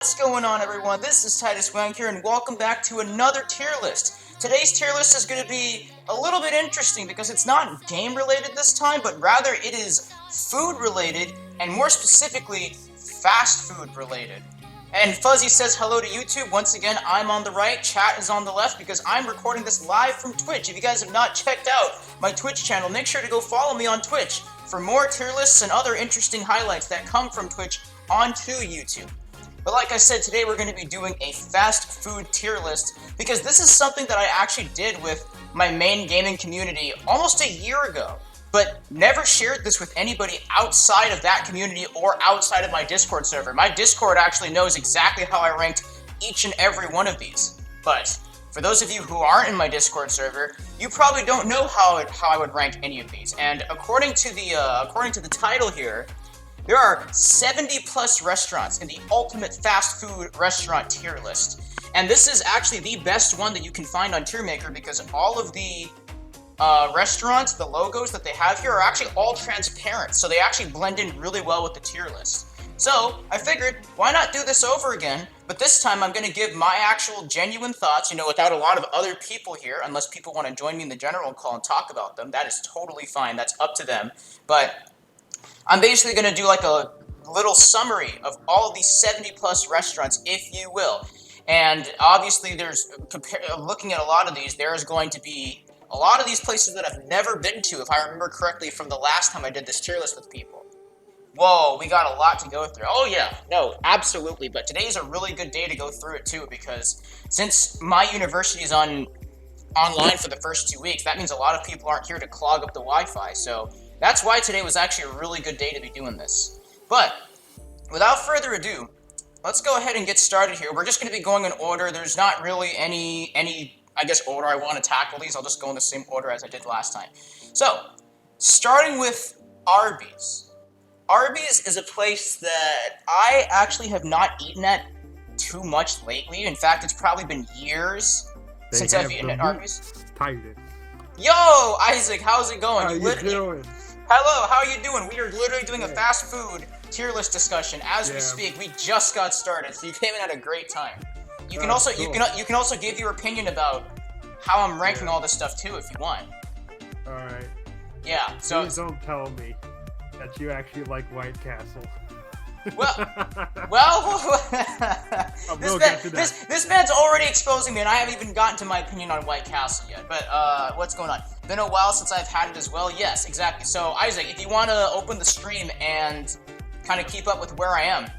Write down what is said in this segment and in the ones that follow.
What's going on, everyone? This is Titus Wang here, and welcome back to another tier list. Today's tier list is going to be a little bit interesting because it's not game-related this time, but rather it is food-related, and more specifically, fast food-related. And Fuzzy says hello to YouTube. Once again, I'm on the right, chat is on the left, because I'm recording this live from Twitch. If you guys have not checked out my Twitch channel, make sure to go follow me on Twitch for more tier lists and other interesting highlights that come from Twitch onto YouTube. But like I said, today we're going to be doing a fast food tier list because this is something that I actually did with my main gaming community almost a year ago, but never shared this with anybody outside of that community or outside of my Discord server. My Discord actually knows exactly how I ranked each and every one of these, but for those of you who aren't in my Discord server, you probably don't know how I would rank any of these. And according to the title here, there are 70 plus restaurants in the ultimate fast food restaurant tier list. And this is actually the best one that you can find on TierMaker because all of the restaurants, the logos that they have here are actually all transparent. So they actually blend in really well with the tier list. So I figured, why not do this over again? But this time I'm going to give my actual genuine thoughts, without a lot of other people here, unless people want to join me in the general call and talk about them. That is totally fine. That's up to them. But I'm basically going to do like a little summary of all of these 70 plus restaurants, if you will. And obviously looking at a lot of these, there's going to be a lot of these places that I've never been to, if I remember correctly from the last time I did this tier list with people. Whoa, we got a lot to go through. Oh yeah, no, absolutely. But today's a really good day to go through it too, because since my university is online for the first 2 weeks, that means a lot of people aren't here to clog up the Wi-Fi, so that's why today was actually a really good day to be doing this. But without further ado, let's go ahead and get started here. We're just going to be going in order. There's not really any order I want to tackle these. I'll just go in the same order as I did last time. So, starting with Arby's. Arby's is a place that I actually have not eaten at too much lately. In fact, it's probably been years since I've eaten at Arby's. Titus. Yo, Isaac, how's it going? How you doing? Hello, how are you doing? We are literally doing a fast food tier list discussion as we speak. We just got started, so you came in at a great time. You can also give your opinion about how I'm ranking all this stuff too, if you want. All right. Yeah. So please don't tell me that you actually like White Castle. This man's already exposing me, and I haven't even gotten to my opinion on White Castle yet. But what's going on? Been a while since I've had it as well. Yes, exactly. So Isaac, if you want to open the stream and kind of keep up with where I am,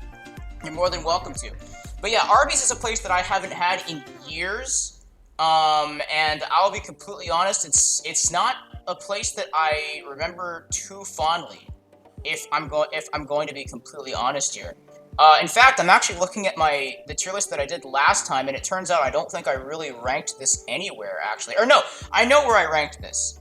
you're more than welcome to. But yeah, Arby's is a place that I haven't had in years, and I'll be completely honest. It's not a place that I remember too fondly. If I'm going to be completely honest here. In fact, I'm actually looking at the tier list that I did last time, and it turns out I don't think I really ranked this anywhere, actually. Or no, I know where I ranked this.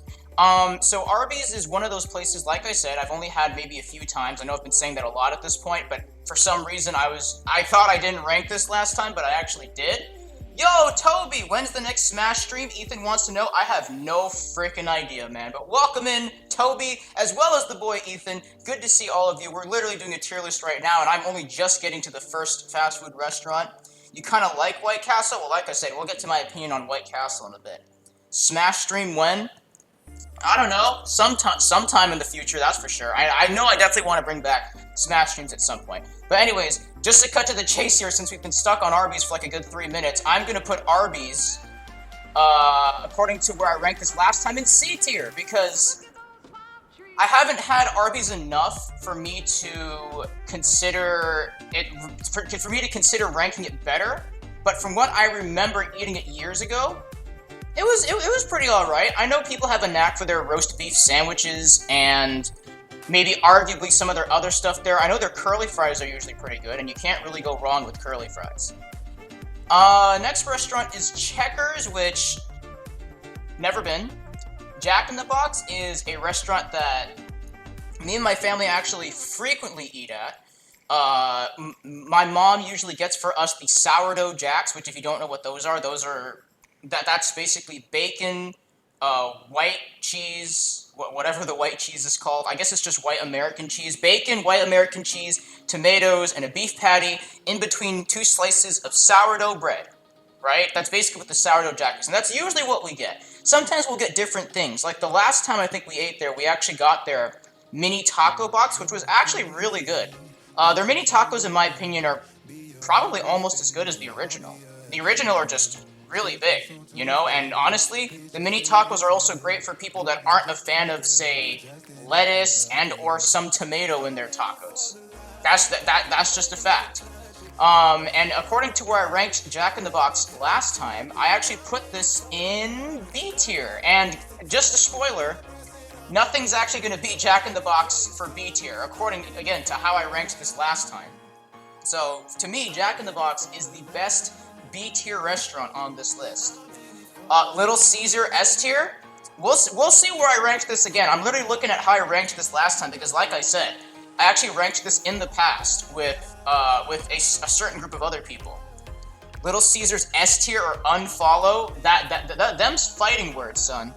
So Arby's is one of those places, like I said, I've only had maybe a few times. I know I've been saying that a lot at this point, but for some reason I thought I didn't rank this last time, but I actually did. Yo, Toby, when's the next Smash stream? Ethan wants to know. I have no freaking idea, man. But welcome in, Toby, as well as the boy Ethan. Good to see all of you. We're literally doing a tier list right now, and I'm only just getting to the first fast food restaurant. You kind of like White Castle? Well, like I said, we'll get to my opinion on White Castle in a bit. Smash stream when? I don't know. Sometime in the future, that's for sure. I know I definitely want to bring back Smash streams at some point. But anyways, just to cut to the chase here, since we've been stuck on Arby's for like a good 3 minutes, I'm going to put Arby's, according to where I ranked this last time, in C tier, because I haven't had Arby's enough for me to consider ranking it better. But from what I remember eating it years ago, it was pretty alright. I know people have a knack for their roast beef sandwiches and maybe arguably some of their other stuff there. I know their curly fries are usually pretty good, and you can't really go wrong with curly fries. Next restaurant is Checkers, which never been. Jack in the Box is a restaurant that me and my family actually frequently eat at. My mom usually gets for us the sourdough jacks, which if you don't know what those are that's basically bacon, white cheese, whatever the white cheese is called. I guess it's just white American cheese. Bacon, white American cheese, tomatoes, and a beef patty in between 2 slices of sourdough bread. Right? That's basically what the sourdough jack is, and that's usually what we get. Sometimes we'll get different things. Like the last time I think we ate there, we actually got their mini taco box, which was actually really good. Their mini tacos, in my opinion, are probably almost as good as the original. The original are just really big, you know, and honestly, the mini tacos are also great for people that aren't a fan of, say, lettuce and or some tomato in their tacos. That's just a fact. And according to where I ranked Jack in the Box last time, I actually put this in B tier. And just a spoiler, nothing's actually going to beat Jack in the Box for B tier, according, again, to how I ranked this last time. So, to me, Jack in the Box is the best B tier restaurant on this list. Little Caesar S tier, we'll see where I ranked this again. I'm literally looking at how I ranked this last time, because like I said, I actually ranked this in the past with a certain group of other people. Little Caesar's S tier or unfollow, them's fighting words, son.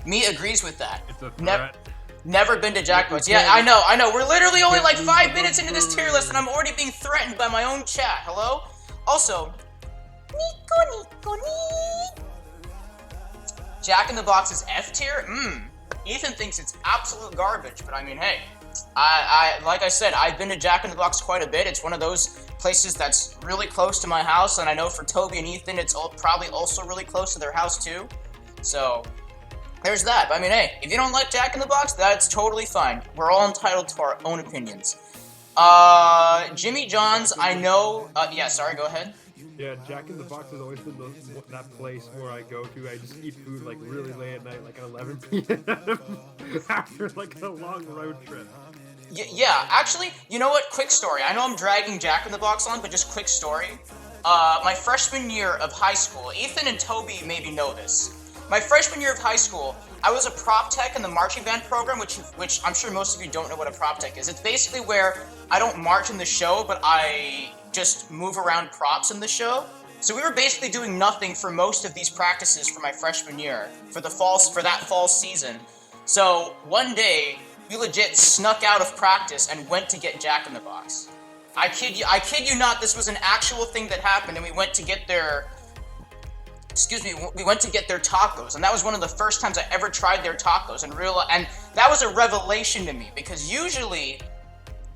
Me agrees with that. It's a threat. Never been to Jack Box. Yeah, I know. We're literally only like 5 minutes into this tier list, and I'm already being threatened by my own chat. Hello? Also, Nico. Jack in the Box is F tier? Ethan thinks it's absolute garbage, but I mean, hey. Like I said, I've been to Jack in the Box quite a bit. It's one of those places that's really close to my house, and I know for Toby and Ethan, it's probably also really close to their house too. So, there's that. But I mean, hey, if you don't like Jack in the Box, that's totally fine. We're all entitled to our own opinions. Jimmy John's, I know... yeah, sorry, go ahead. Yeah, Jack in the Box has always been that place where I go to. I just eat food like really late at night, like at 11 p.m. after like a long road trip. Yeah, actually, you know what? Quick story. I know I'm dragging Jack in the Box on, but just quick story. My freshman year of high school, Ethan and Toby maybe know this. My freshman year of high school, I was a prop tech in the marching band program, which I'm sure most of you don't know what a prop tech is. It's basically where I don't march in the show, but I just move around props in the show. So we were basically doing nothing for most of these practices for my freshman year, for that fall season. So one day, we legit snuck out of practice and went to get Jack in the Box. I kid you not, this was an actual thing that happened, and we went to get their tacos, and that was one of the first times I ever tried their tacos, and that was a revelation to me, because usually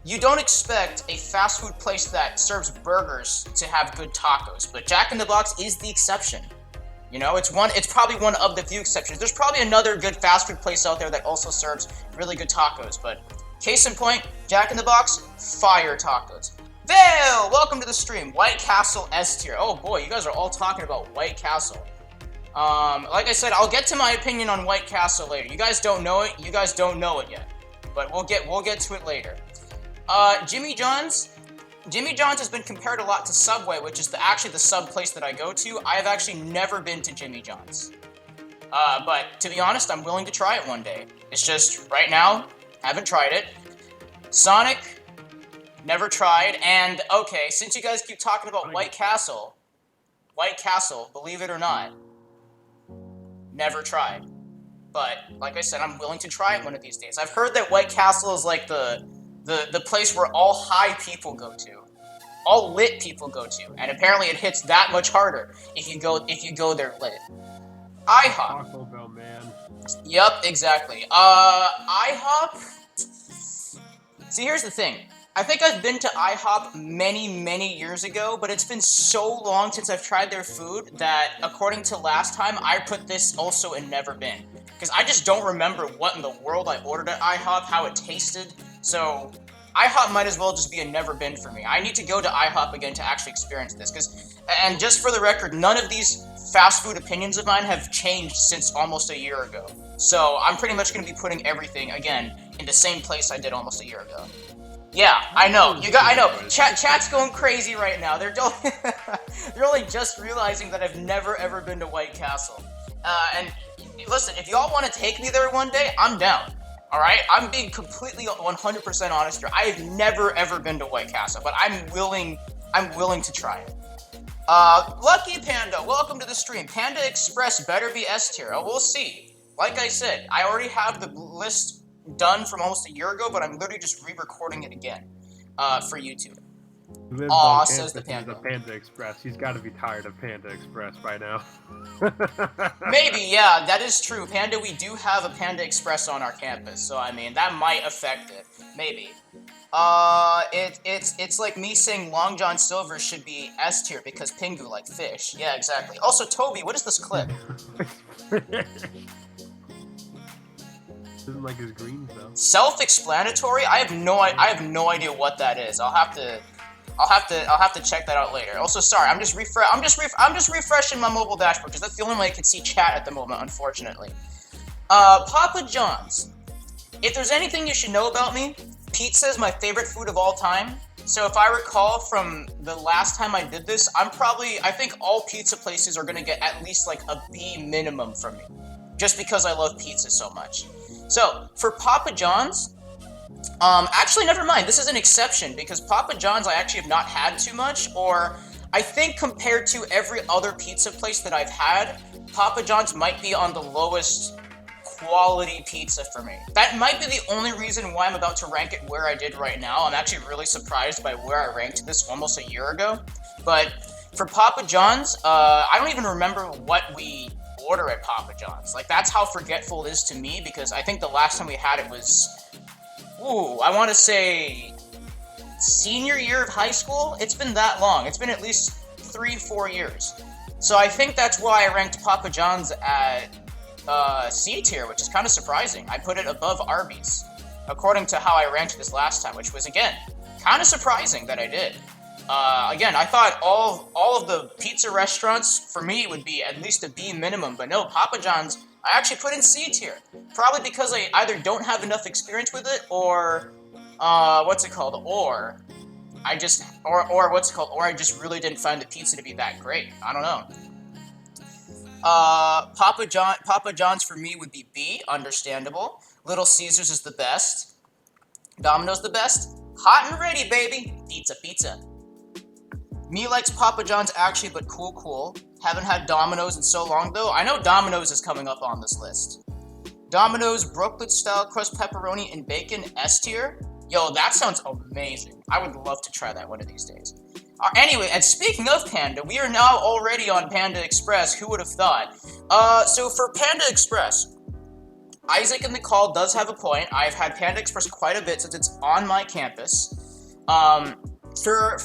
you don't expect a fast food place that serves burgers to have good tacos, but Jack in the Box is the exception. You know, it's probably one of the few exceptions. There's probably another good fast food place out there that also serves really good tacos, but case in point, Jack in the Box, fire tacos. Vale, welcome to the stream. White Castle S tier. Oh boy, you guys are all talking about White Castle. Like I said, I'll get to my opinion on White Castle later. You guys don't know it. You guys don't know it yet, but we'll get to it later. Jimmy John's has been compared a lot to Subway, which is actually the sub place that I go to. I have actually never been to Jimmy John's. But to be honest, I'm willing to try it one day. It's just, right now, haven't tried it. Sonic, never tried. And, okay, since you guys keep talking about White Castle, believe it or not, never tried. But, like I said, I'm willing to try it one of these days. I've heard that White Castle is like the place where all high people go to, all lit people go to, and apparently it hits that much harder if you go there lit. IHOP. Taco Bell, man. Yep, exactly. IHOP. See, here's the thing. I think I've been to IHOP many years ago, but it's been so long since I've tried their food that, according to last time, I put this also in never been. Because I just don't remember what in the world I ordered at IHOP, how it tasted. So, IHOP might as well just be a never been for me. I need to go to IHOP again to actually experience this. And just for the record, none of these fast food opinions of mine have changed since almost a year ago. So, I'm pretty much going to be putting everything, again, in the same place I did almost a year ago. Yeah, I know. I know. Chat's going crazy right now. They're only just realizing that I've never ever been to White Castle. And listen, if y'all want to take me there one day, I'm down. All right, I'm being completely 100% honest here. I have never ever been to White Castle, but I'm willing to try it. Lucky Panda, welcome to the stream. Panda Express better be S tier. Oh, we'll see. Like I said, I already have the list done from almost a year ago, but I'm literally just re-recording it again, for YouTube. He lives Aw, on says the campus, he's Panda. a Panda Express. He's got to be tired of Panda Express by now. Maybe, yeah, that is true. Panda, we do have a Panda Express on our campus, so I mean, that might affect it. Maybe. It's like me saying Long John Silver should be S tier because Pingu like fish. Yeah, exactly. Also, Toby, what is this clip? Doesn't like his greens though. Self-explanatory? I have no idea what that is. I'll have to check that out later. Also, sorry, I'm just refreshing my mobile dashboard because that's the only way I can see chat at the moment, unfortunately. Papa John's. If there's anything you should know about me, pizza is my favorite food of all time. So if I recall from the last time I did this, I think all pizza places are gonna get at least like a B minimum from me. Just because I love pizza so much. So, for Papa John's, actually never mind, this is an exception, because Papa John's I actually have not had too much, or I think compared to every other pizza place that I've had, Papa John's might be on the lowest quality pizza for me. That might be the only reason why I'm about to rank it where I did right now. I'm actually really surprised by where I ranked this almost a year ago. But for Papa John's, I don't even remember what we order at Papa John's. Like, that's how forgetful it is to me, because I think the last time we had it was, I want to say senior year of high school. It's been that long. It's been at least 3-4 years. So I think that's why I ranked Papa John's at C tier, which is kind of surprising. I put it above Arby's, according to how I ranked this last time, which was, again, kind of surprising that I did. Again, I thought all of the pizza restaurants, for me, would be at least a B minimum, but no, Papa John's, I actually put in C tier. Probably because I either don't have enough experience with it, or, or I just really didn't find the pizza to be that great. I don't know. Papa John's for me would be B, understandable. Little Caesars is the best. Domino's the best. Hot and ready, baby. Pizza. Me likes Papa John's actually, but cool. Haven't had Domino's in so long though. I know Domino's is coming up on this list. Domino's Brooklyn style crust pepperoni and bacon S tier. Yo, that sounds amazing. I would love to try that one of these days. Anyway, and speaking of Panda, we are now already on Panda Express. Who would have thought? So for Panda Express, Isaac in the call does have a point. I've had Panda Express quite a bit since it's on my campus. For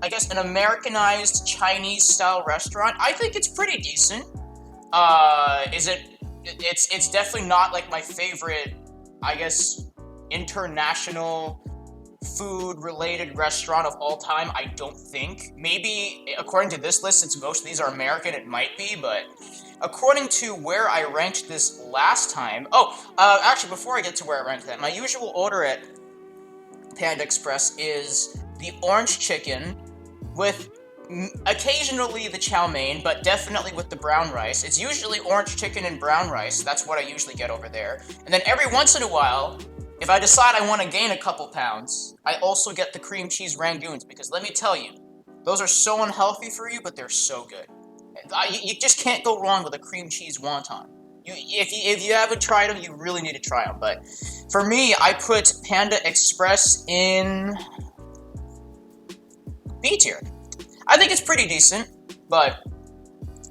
I guess an Americanized Chinese style restaurant, I think it's pretty decent. It's definitely not like my favorite, I guess, international food related restaurant of all time. I don't think. Maybe according to this list, since most of these are American, it might be, but according to where I ranked this last time, actually before I get to where I ranked that, my usual order at Panda Express is the orange chicken with occasionally the chow mein, but definitely with the brown rice. It's usually orange chicken and brown rice. That's what I usually get over there. And then every once in a while, if I decide I want to gain a couple pounds, I also get the cream cheese rangoons, because let me tell you, those are so unhealthy for you, but they're so good. You just can't go wrong with a cream cheese wonton. If you haven't tried them, you really need to try them. But for me, I put Panda Express in B tier. I think it's pretty decent, but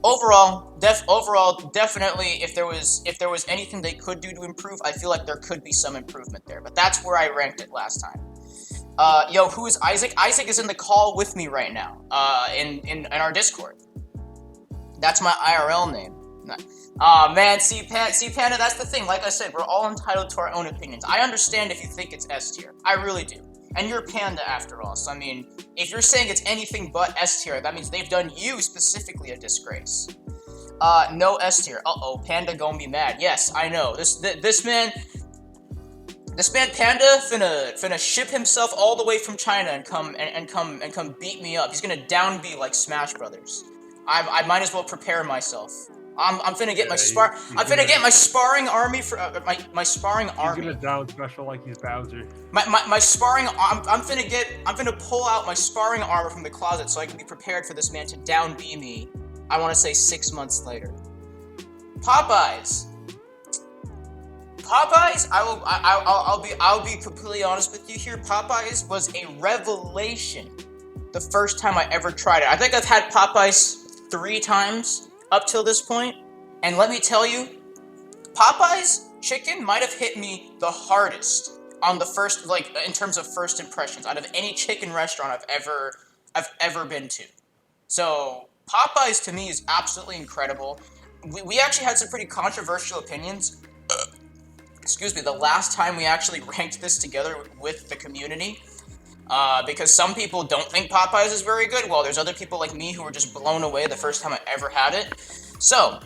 overall, definitely, if there was anything they could do to improve, I feel like there could be some improvement there. But that's where I ranked it last time. Who is Isaac? Isaac is in the call with me right now, in our Discord. That's my IRL name. Man, see, Panda, that's the thing. Like I said, we're all entitled to our own opinions. I understand if you think it's S tier. I really do. And you're Panda after all, so I mean, if you're saying it's anything but S tier, that means they've done you specifically a disgrace. No S tier. Panda gonna be mad. Yes, I know. This man Panda finna ship himself all the way from China and come beat me up. He's gonna down B like Smash Brothers. I might as well prepare myself. I'm finna get my he's sparring army for my sparring He's army. gonna down special like he's Bowser. My sparring. I'm finna pull out my sparring armor from the closet so I can be prepared for this man to down B me. I want to say 6 months later. Popeyes. I'll be completely honest with you here. Popeyes was a revelation the first time I ever tried it. I think I've had Popeyes 3 times up till this point, and let me tell you, Popeyes chicken might have hit me the hardest on the first, like, in terms of first impressions out of any chicken restaurant I've ever been to. So Popeyes to me is absolutely incredible. We actually had some pretty controversial opinions. Excuse me, the last time we actually ranked this together with the community, because some people don't think Popeyes is very good, while there's other people like me who were just blown away the first time I ever had it. So,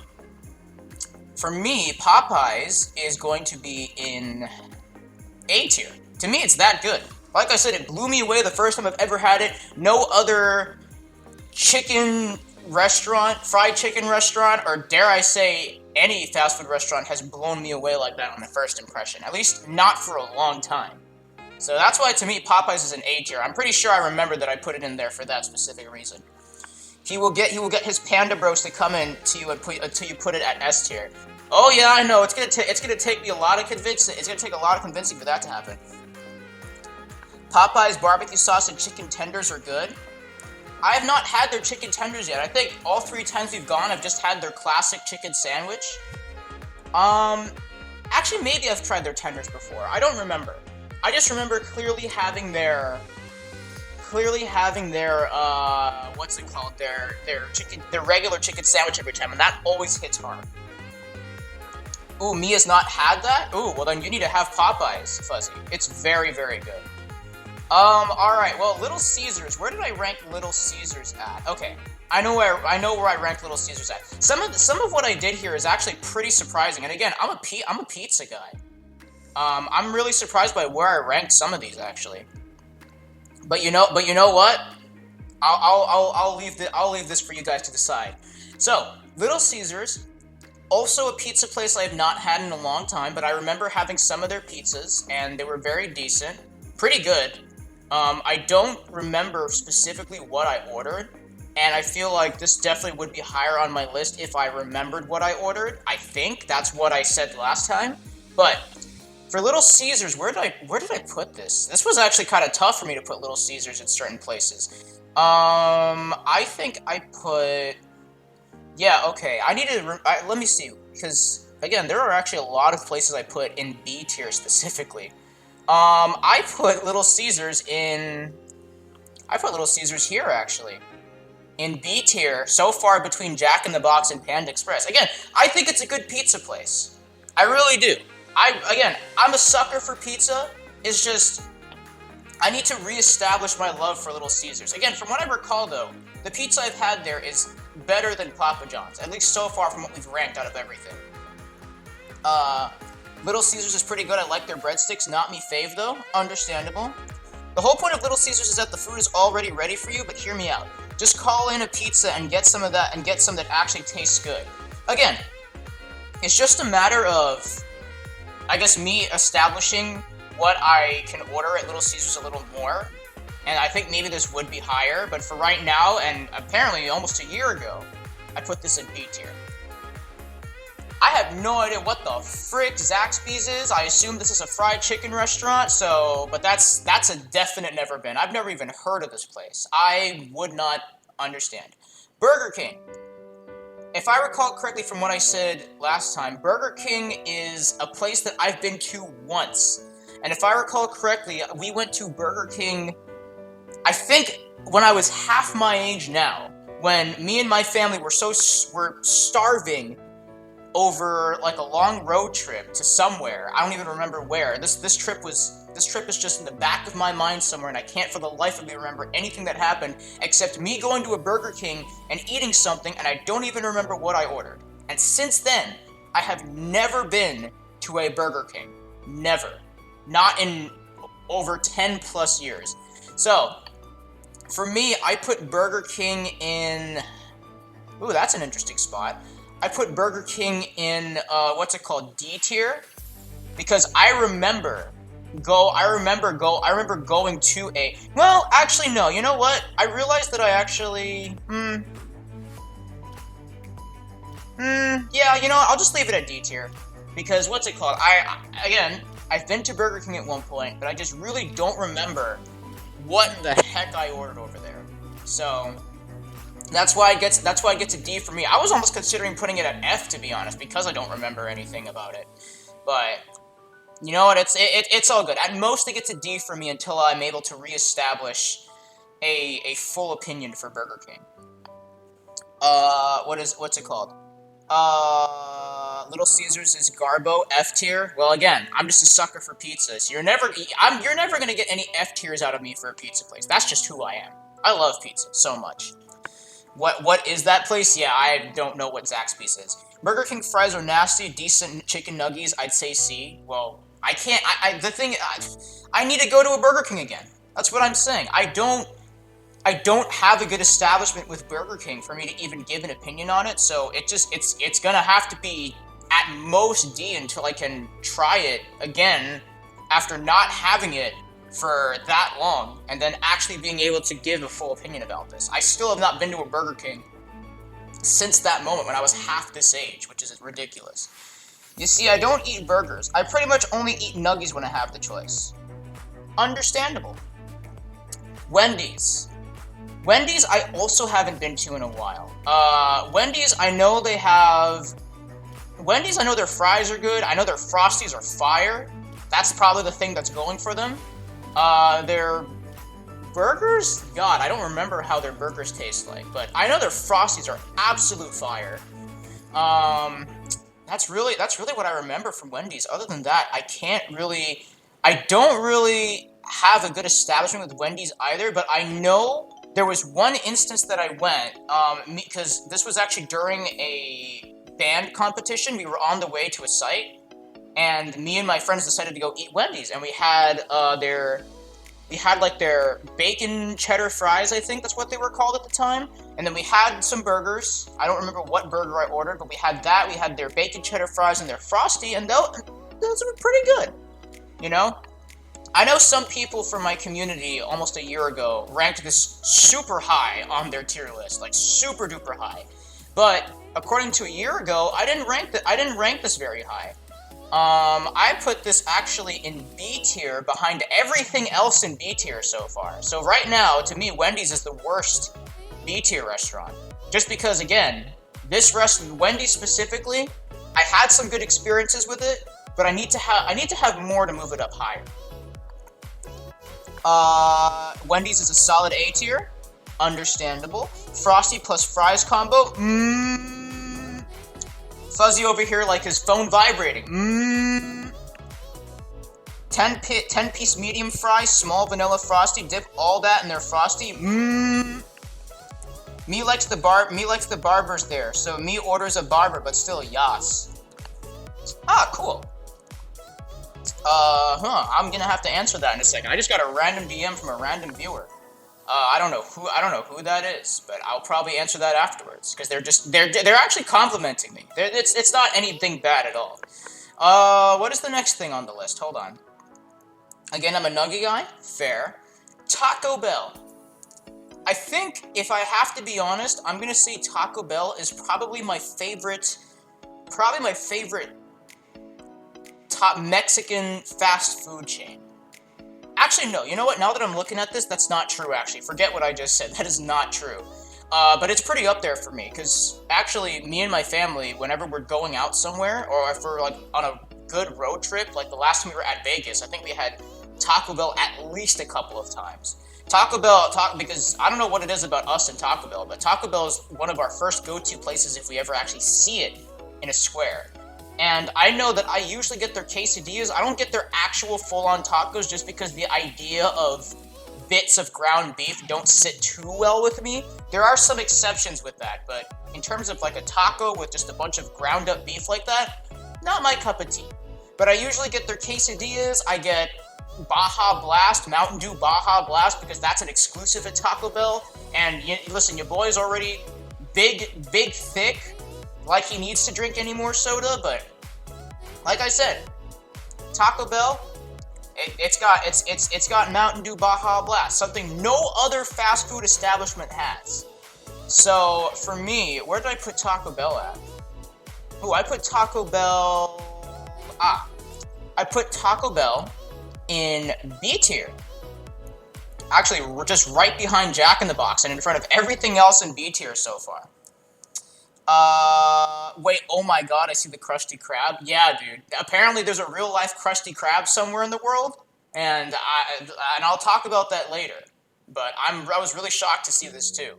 for me, Popeyes is going to be in A tier. To me, it's that good. Like I said, it blew me away the first time I've ever had it. No other chicken restaurant, fried chicken restaurant, or dare I say, any fast food restaurant has blown me away like that on the first impression. At least not for a long time. So that's why, to me, Popeyes is an A tier. I'm pretty sure I remember that I put it in there for that specific reason. He will get his Panda Bros to come in to you until you put it at S tier. Oh yeah, I know. It's gonna take me a lot of convincing. It's gonna take a lot of convincing for that to happen. Popeyes barbecue sauce and chicken tenders are good. I have not had their chicken tenders yet. I think all 3 times we've gone, I've just had their classic chicken sandwich. Actually, maybe I've tried their tenders before. I don't remember. I just remember clearly having their, what's it called? Their regular chicken sandwich every time, and that always hits hard. Ooh, Mia's not had that? Ooh, well then you need to have Popeyes, Fuzzy. It's very, very good. Alright, well, Little Caesars. Where did I rank Little Caesars at? Okay, I know where I ranked Little Caesars at. Some of what I did here is actually pretty surprising, and again, I'm a pizza guy. I'm really surprised by where I ranked some of these, actually. But you know what? I'll leave this for you guys to decide. So, Little Caesars, also a pizza place I have not had in a long time, but I remember having some of their pizzas, and they were very decent, pretty good. I don't remember specifically what I ordered, and I feel like this definitely would be higher on my list if I remembered what I ordered. I think that's what I said last time. But for Little Caesars, where did I put this? This was actually kind of tough for me to put Little Caesars in certain places. I think I put... Yeah, okay. I need to... let me see, because, again, there are actually a lot of places I put in B tier specifically. I put Little Caesars in... I put Little Caesars here, actually. In B tier, so far between Jack in the Box and Panda Express. Again, I think it's a good pizza place. I really do. I'm a sucker for pizza. It's just... I need to reestablish my love for Little Caesars. Again, from what I recall, though, the pizza I've had there is better than Papa John's. At least so far from what we've ranked out of everything. Little Caesars is pretty good. I like their breadsticks. Not me fave, though. Understandable. The whole point of Little Caesars is that the food is already ready for you, but hear me out. Just call in a pizza and get some of that, and get some that actually tastes good. Again, it's just a matter of, I guess, me establishing what I can order at Little Caesars a little more. And I think maybe this would be higher, but for right now, and apparently almost a year ago, I put this in B tier. I have no idea what the frick Zaxby's is. I assume this is a fried chicken restaurant, but that's a definite never been. I've never even heard of this place. I would not understand. Burger King. If I recall correctly from what I said last time, Burger King is a place that I've been to once. And if I recall correctly, we went to Burger King, I think, when I was half my age now, when me and my family were starving over like a long road trip to somewhere. I don't even remember where. This trip is just in the back of my mind somewhere, and I can't for the life of me remember anything that happened except me going to a Burger King and eating something, and I don't even remember what I ordered. And since then, I have never been to a Burger King. Never. Not in over 10 plus years. So, for me, I put Burger King in... Ooh, that's an interesting spot. I put Burger King in what's it called, D tier, because I remember going to a. Well, actually, no. You know what? I realized that I actually. Yeah. You know what? I'll just leave it at D tier, because what's it called? I've been to Burger King at one point, but I just really don't remember what the heck I ordered over there. So that's why it gets a D for me. I was almost considering putting it at F, to be honest, because I don't remember anything about it. But you know what? It's all good. At most, it gets a D for me until I'm able to reestablish a full opinion for Burger King. What's it called? Little Caesars is Garbo, F tier. Well, again, I'm just a sucker for pizzas. You're never gonna get any F tiers out of me for a pizza place. That's just who I am. I love pizza so much. What is that place? Yeah, I don't know what Zaxby's is. Burger King fries are nasty. Decent chicken nuggies, I'd say C. Well, I can't. I need to go to a Burger King again. That's what I'm saying. I don't have a good establishment with Burger King for me to even give an opinion on it. So it's gonna have to be at most D until I can try it again after not having it for that long and then actually being able to give a full opinion about this. I still have not been to a Burger King since that moment when I was half this age, which is ridiculous. You see, I don't eat burgers. I pretty much only eat nuggies when I have the choice. Understandable. Wendy's. Wendy's I also haven't been to in a while. Wendy's, I know their fries are good. I know their Frosties are fire. That's probably the thing that's going for them. Their burgers? God, I don't remember how their burgers taste like, but I know their Frosties are absolute fire. That's really what I remember from Wendy's. Other than that, I don't really have a good establishment with Wendy's either, but I know there was one instance that I went, because this was actually during a band competition. We were on the way to a site, and me and my friends decided to go eat Wendy's, and we had their bacon cheddar fries, I think that's what they were called at the time, and then we had some burgers. I don't remember what burger I ordered, but we had that. We had their bacon cheddar fries and their Frosty, and those were pretty good, you know? I know some people from my community almost a year ago ranked this super high on their tier list, like super duper high. But according to a year ago, I didn't rank this very high. I put this actually in B tier behind everything else in B tier so far. So right now, to me, Wendy's is the worst B tier restaurant. Just because, again, Wendy's specifically, I had some good experiences with it, but I need to have more to move it up higher. Wendy's is a solid A tier. Understandable. Frosty plus fries combo. Fuzzy over here like his phone vibrating. 10-piece medium fries, small vanilla Frosty, dip all that in their Frosty. Me likes the barbers there, so me orders a barber, but still yas. Ah, cool. I'm gonna have to answer that in a second. I just got a random DM from a random viewer. I don't know who that is, but I'll probably answer that afterwards because they're actually complimenting me. It's not anything bad at all. What is the next thing on the list? Hold on. Again, I'm a nugget guy. Fair. Taco Bell. I think if I have to be honest, I'm gonna say Taco Bell is probably my favorite top Mexican fast food chain. Actually, no. You know what? Now that I'm looking at this, that's not true, actually. Forget what I just said. That is not true. But it's pretty up there for me, because actually, me and my family, whenever we're going out somewhere, or if we're, like, on a good road trip, like the last time we were at Vegas, I think we had Taco Bell at least a couple of times. Because I don't know what it is about us and Taco Bell, but Taco Bell is one of our first go-to places if we ever actually see it in a square. And I know that I usually get their quesadillas. I don't get their actual full-on tacos just because the idea of bits of ground beef don't sit too well with me. There are some exceptions with that, but in terms of like a taco with just a bunch of ground-up beef like that, not my cup of tea. But I usually get their quesadillas. I get Baja Blast, Mountain Dew Baja Blast, because that's an exclusive at Taco Bell. And listen, your boy's already big, thick, like he needs to drink any more soda, but like I said, Taco Bell, it's got Mountain Dew Baja Blast, something no other fast food establishment has. So for me, where did I put Taco Bell at? Oh, I put Taco Bell. I put Taco Bell in B tier. Actually, we're just right behind Jack in the Box and in front of everything else in B tier so far. Wait, oh my god, I see the Krusty Krab. Yeah, dude. Apparently there's a real life Krusty Krab somewhere in the world, and I'll talk about that later. But I was really shocked to see this too.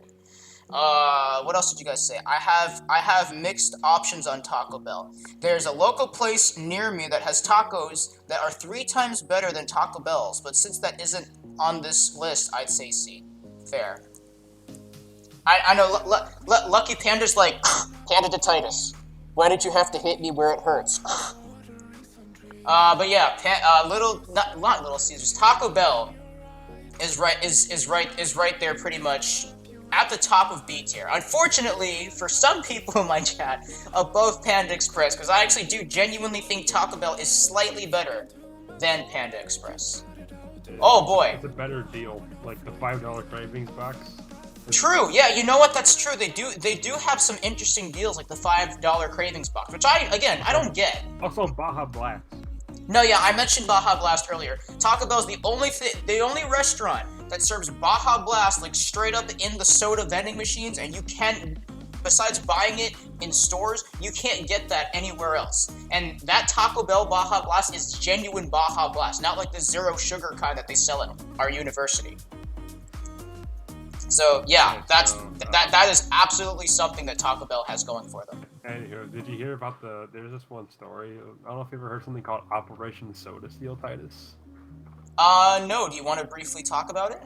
What else did you guys say? I have mixed options on Taco Bell. There's a local place near me that has tacos that are 3 times better than Taco Bell's, but since that isn't on this list, I'd say C. Fair. I know, Lucky Panda's like, Pandaditis. Why did you have to hit me where it hurts? But yeah, not Little Caesars. Taco Bell is right there pretty much at the top of B tier. Unfortunately, for some people in my chat, above Panda Express, because I actually do genuinely think Taco Bell is slightly better than Panda Express. Oh boy. It's a better deal, like the $5 cravings box. True, yeah, you know what, that's true. They do have some interesting deals, like the $5 cravings box, which I don't get. Also Baja Blast. No, yeah, I mentioned Baja Blast earlier. Taco Bell's the only restaurant that serves Baja Blast like straight up in the soda vending machines, and you can't, besides buying it in stores, you can't get that anywhere else. And that Taco Bell Baja Blast is genuine Baja Blast, not like the zero sugar kind that they sell at our university. So yeah, that is absolutely something that Taco Bell has going for them. Anywho, did you hear about there's this one story, I don't know if you ever heard something called Operation Soda Steal, Titus? No, do you want to briefly talk about it?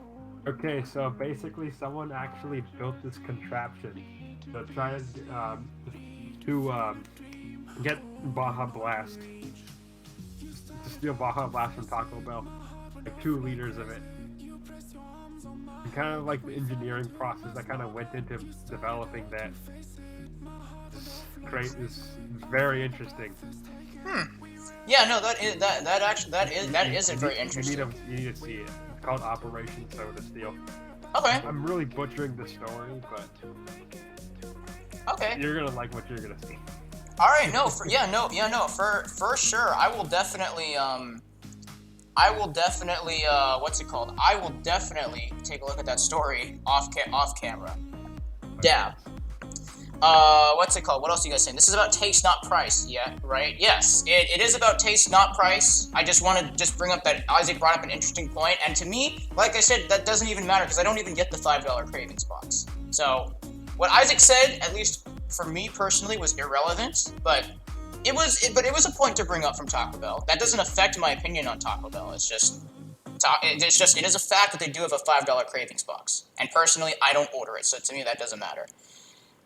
Okay, so basically someone actually built this contraption to try to get Baja Blast, to steal Baja Blast from Taco Bell, like 2 liters of it. And kind of like the engineering process that kind of went into developing that is very interesting. Yeah, no, that is very interesting. You need to see it. It's called Operation Soda Steal. Okay. I'm really butchering the story, but okay, you're gonna like what you're gonna see. All right, for sure. I will definitely what's it called? I will definitely take a look at that story off camera. Dab. What's it called? What else are you guys saying? This is about taste, not price. Yeah, right? Yes, it is about taste, not price. I just want to bring up that Isaac brought up an interesting point, and to me, like I said, that doesn't even matter because I don't even get the $5 cravings box. So, what Isaac said, at least for me personally, was irrelevant, but it was a point to bring up from Taco Bell. That doesn't affect my opinion on Taco Bell. It is a fact that they do have a $5 cravings box, and personally, I don't order it, so to me, that doesn't matter.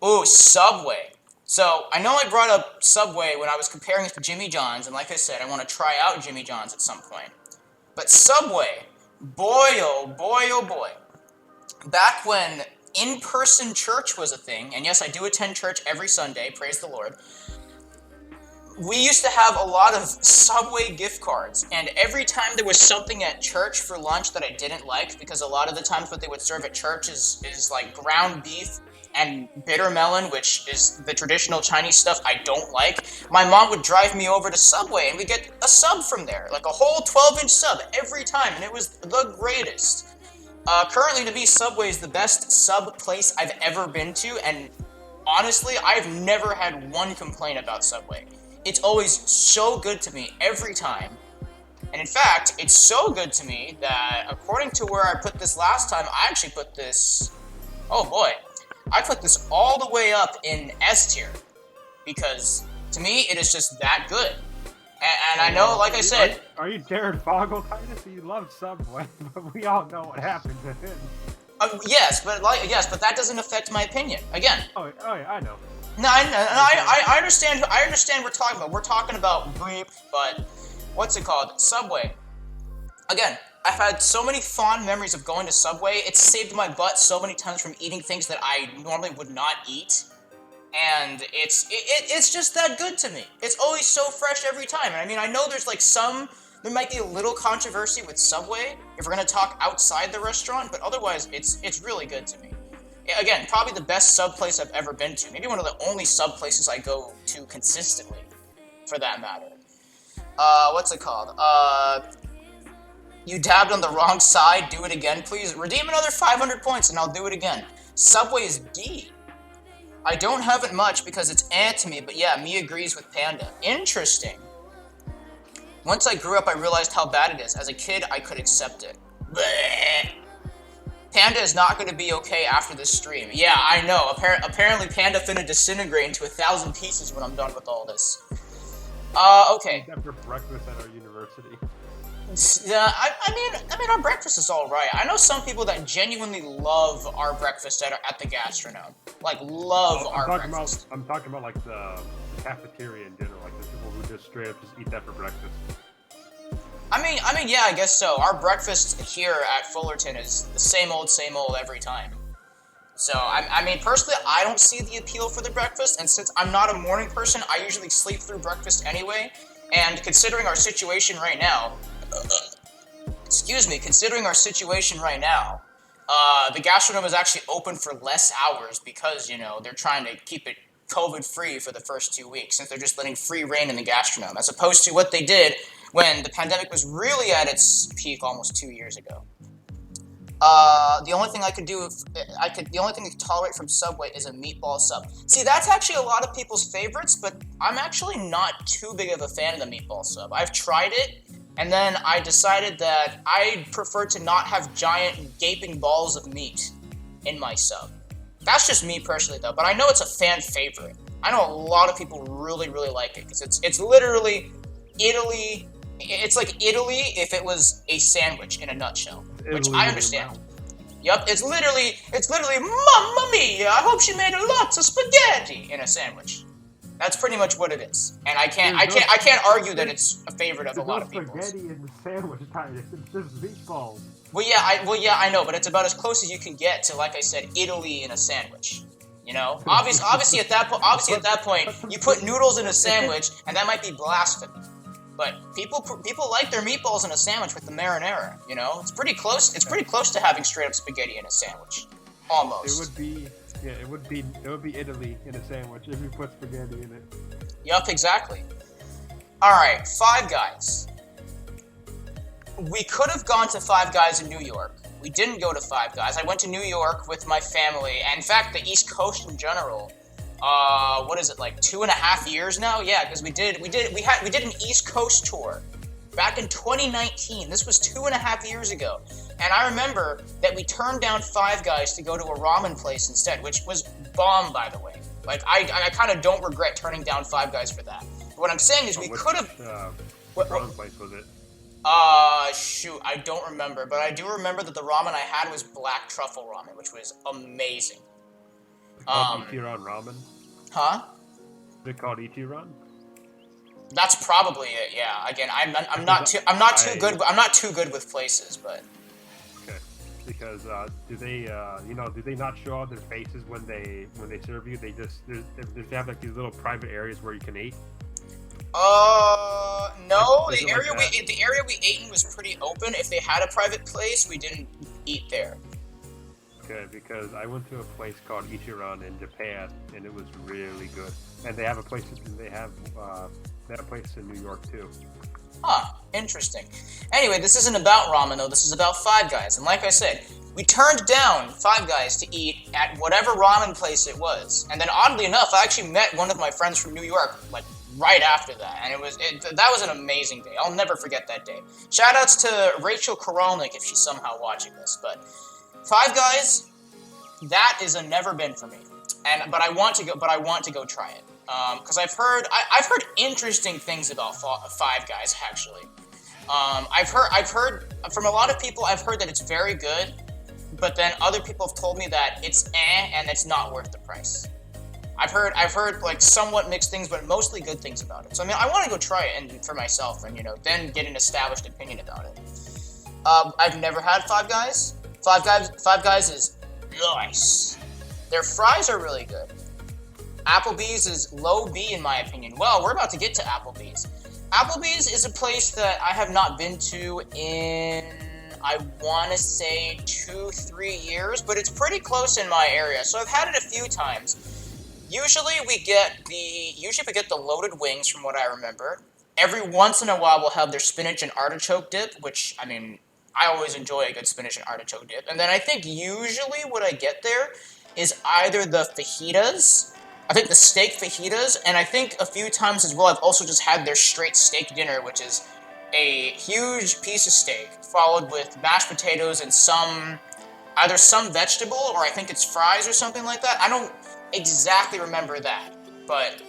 Ooh, Subway. So, I know I brought up Subway when I was comparing it to Jimmy John's, and like I said, I want to try out Jimmy John's at some point. But Subway, boy oh boy. Back when in-person church was a thing, and yes, I do attend church every Sunday, praise the Lord, we used to have a lot of Subway gift cards, and every time there was something at church for lunch that I didn't like, because a lot of the times what they would serve at church is like ground beef and bitter melon, which is the traditional Chinese stuff I don't like, my mom would drive me over to Subway and we get a sub from there, like a whole 12-inch sub every time, and it was the greatest. Currently, to me, Subway is the best sub place I've ever been to, and honestly, I've never had one complaint about Subway. It's always so good to me every time. And in fact, it's so good to me that according to where I put this last time, I actually put this, oh boy, I put this all the way up in S tier, because to me, it is just that good. And I know, like I said... Are you Jared Fogle, Titus? You love Subway, but we all know what happened to him. Yes, but that doesn't affect my opinion. Again. Oh yeah, I know. No, I understand. I understand what we're talking about. We're talking about bleep, but what's it called? Subway. Again, I've had so many fond memories of going to Subway. It's saved my butt so many times from eating things that I normally would not eat. and it's just that good to me. It's always so fresh every time. And I mean, I know there's like there might be a little controversy with Subway if we're gonna talk outside the restaurant, but otherwise, it's really good to me. Again, probably the best sub place I've ever been to. Maybe one of the only sub places I go to consistently, for that matter. What's it called? You dabbed on the wrong side. Do it again, please. Redeem another 500 points, and I'll do it again. Subway is D. I don't have it much because it's to me, but yeah, me agrees with Panda. Interesting. Once I grew up, I realized how bad it is. As a kid, I could accept it. Bleh. Panda is not going to be okay after this stream. Yeah, I know. Apparently, Panda finna disintegrate into 1,000 pieces when I'm done with all this. Okay. Except for breakfast at our university. Yeah, I mean, our breakfast is all right. I know some people that genuinely love our breakfast at the Gastronome. Like, love our breakfast. I'm talking about like the cafeteria in general. Like the people who just straight up just eat that for breakfast. I mean, yeah, I guess so. Our breakfast here at Fullerton is the same old every time. So, I mean, personally, I don't see the appeal for the breakfast, and since I'm not a morning person, I usually sleep through breakfast anyway, and considering our situation right now, considering our situation right now, the Gastronome is actually open for less hours because, you know, they're trying to keep it COVID-free for the first 2 weeks, since they're just letting free reign in the Gastronome, as opposed to what they did when the pandemic was really at its peak almost 2 years ago. The only thing I could tolerate from Subway is a meatball sub. See, that's actually a lot of people's favorites, but I'm actually not too big of a fan of the meatball sub. I've tried it, and then I decided that I prefer to not have giant gaping balls of meat in my sub. That's just me personally, though, but I know it's a fan favorite. I know a lot of people really, really like it, because it's literally Italy. It's like Italy if it was a sandwich in a nutshell, which I understand. Yup, it's literally, Mamma mia! I hope she made lots of spaghetti in a sandwich. That's pretty much what it is, and I can't argue that it's a favorite of a lot of people. Spaghetti in the sandwich, Titus. It's just meatballs. Well, yeah, I know, but it's about as close as you can get to, like I said, Italy in a sandwich. You know, obviously at that point, you put noodles in a sandwich, and that might be blasphemy. But people like their meatballs in a sandwich with the marinara. You know, it's pretty close. It's pretty close to having straight up spaghetti in a sandwich, almost. It would be Italy in a sandwich if you put spaghetti in it. Yup, exactly. All right, Five Guys. We could have gone to Five Guys in New York. We didn't go to Five Guys. I went to New York with my family, and in fact, the East Coast in general. What is it, like 2.5 years now? Yeah, because we did an East Coast tour back in 2019. This was 2.5 years ago, and I remember that we turned down Five Guys to go to a ramen place instead, which was bomb, by the way. Like I kind of don't regret turning down Five Guys for that. But what I'm saying is we could have. What ramen place was it? Shoot, I don't remember, but I do remember that the ramen I had was black truffle ramen, which was amazing. Ichiran ramen? Huh? Is it called Ichiran? That's probably it. Yeah. Again, I'm not too good with places, but. Okay. Because do they not show all their faces when they serve you? They have like these little private areas where you can eat. No. The area we ate in was pretty open. If they had a private place, we didn't eat there. Okay, because I went to a place called Ichiran in Japan, and it was really good. And they have a place in New York too. Huh, interesting. Anyway, this isn't about ramen though, this is about Five Guys. And like I said, we turned down Five Guys to eat at whatever ramen place it was. And then oddly enough, I actually met one of my friends from New York, like, right after that. And that was an amazing day. I'll never forget that day. Shoutouts to Rachel Korolnik if she's somehow watching this, but Five Guys, that is a never been for me. But I want to go try it. Because I've heard interesting things about Five Guys actually. I've heard from a lot of people. I've heard that it's very good, but then other people have told me that it's and it's not worth the price. I've heard like somewhat mixed things, but mostly good things about it. So I mean, I want to go try it and for myself, and then get an established opinion about it. I've never had Five Guys. Five Guys is nice. Their fries are really good. Applebee's is low B in my opinion. Well, we're about to get to Applebee's. Applebee's is a place that I have not been to in, I want to say 2-3 years, but it's pretty close in my area, so I've had it a few times. Usually we get the loaded wings from what I remember. Every once in a while we'll have their spinach and artichoke dip, which, I mean, I always enjoy a good spinach and artichoke dip. And then I think usually what I get there is either the fajitas, I think the steak fajitas, and I think a few times as well I've also just had their straight steak dinner, which is a huge piece of steak followed with mashed potatoes and either some vegetable or I think it's fries or something like that. I don't exactly remember that, but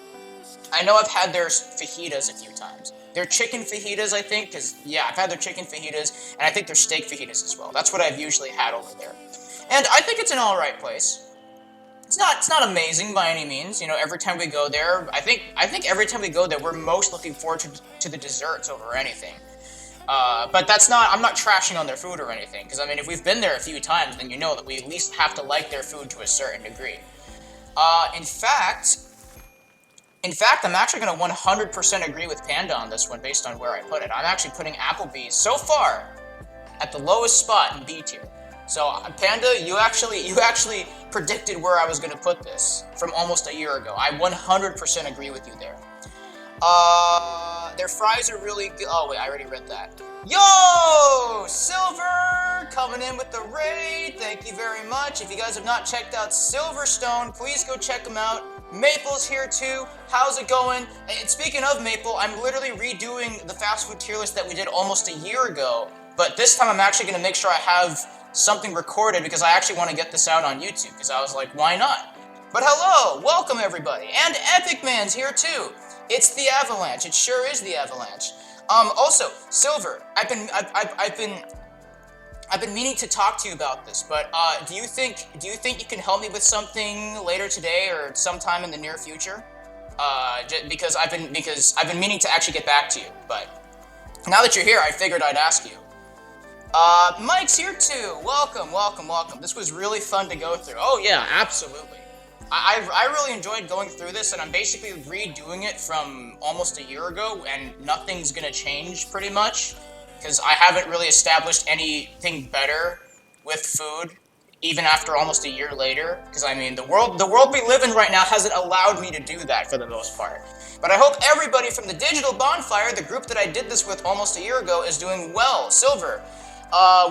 I know I've had their fajitas a few times. Their chicken fajitas, I think, because, yeah, I've had their chicken fajitas, and I think their steak fajitas as well. That's what I've usually had over there. And I think it's an alright place. It's not amazing by any means. You know, every time we go there, I think every time we go there, we're most looking forward to the desserts over anything. But I'm not trashing on their food or anything, because, I mean, if we've been there a few times, then you know that we at least have to like their food to a certain degree. In fact, I'm actually going to 100% agree with Panda on this one based on where I put it. I'm actually putting Applebee's so far at the lowest spot in B tier. So, Panda, you actually predicted where I was going to put this from almost a year ago. I 100% agree with you there. Their fries are really good. Oh, wait, I already read that. Yo! Silver! Coming in with the raid. Thank you very much. If you guys have not checked out Silverstone, please go check them out. Maple's here too. How's it going? And speaking of Maple, I'm literally redoing the fast food tier list that we did almost a year ago. But this time I'm actually going to make sure I have something recorded because I actually want to get this out on YouTube because I was like, why not? But hello! Welcome everybody! And Epic Man's here too! It's the Avalanche. It sure is the Avalanche. Also, Silver, I've been meaning to talk to you about this, but do you think you can help me with something later today or sometime in the near future? Because I've been meaning to actually get back to you, but now that you're here, I figured I'd ask you. Mike's here too. Welcome, welcome, welcome. This was really fun to go through. Oh yeah, absolutely. I really enjoyed going through this, and I'm basically redoing it from almost a year ago, and nothing's gonna change pretty much, because I haven't really established anything better with food, even after almost a year later, because I mean, the world we live in right now hasn't allowed me to do that for the most part. But I hope everybody from the Digital Bonfire, the group that I did this with almost a year ago, is doing well. Silver,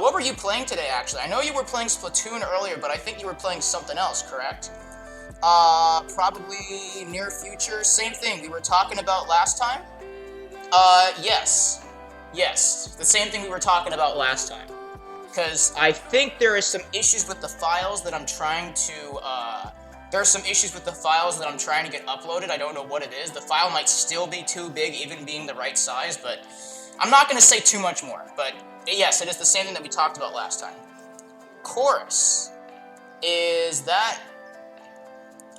what were you playing today, actually? I know you were playing Splatoon earlier, but I think you were playing something else, correct? Probably near future. Same thing we were talking about last time. Yes. Yes, the same thing we were talking about last time. Because I think there is some issues with the files that I'm trying to, there are some issues with the files that I'm trying to get uploaded. I don't know what it is. The file might still be too big, even being the right size, but I'm not going to say too much more. But yes, it is the same thing that we talked about last time. Chorus. Is that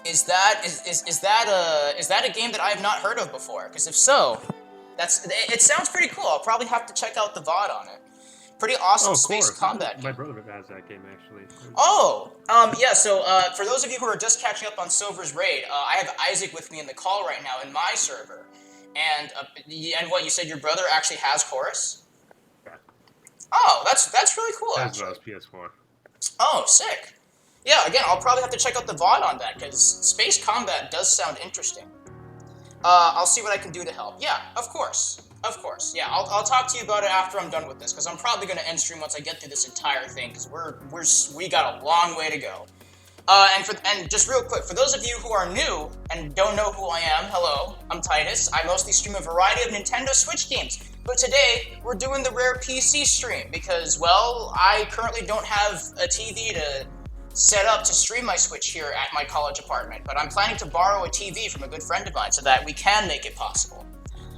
a game that I have not heard of before? Because if so, it sounds pretty cool. I'll probably have to check out the VOD on it. Pretty awesome space combat game. My brother has that game actually. Oh, yeah. So for those of you who are just catching up on Silver's raid, I have Isaac with me in the call right now in my server, and what you said, your brother actually has Chorus. Yeah. Oh, that's really cool. As well as PS4. Oh, sick. Yeah, again, I'll probably have to check out the VOD on that, because space combat does sound interesting. I'll see what I can do to help. Yeah, of course. Of course. Yeah, I'll talk to you about it after I'm done with this, because I'm probably going to end stream once I get through this entire thing, because we got a long way to go. And just real quick, for those of you who are new and don't know who I am, hello, I'm Titus. I mostly stream a variety of Nintendo Switch games, but today we're doing the rare PC stream, because, well, I currently don't have a TV to set up to stream my Switch here at my college apartment, but I'm planning to borrow a TV from a good friend of mine so that we can make it possible.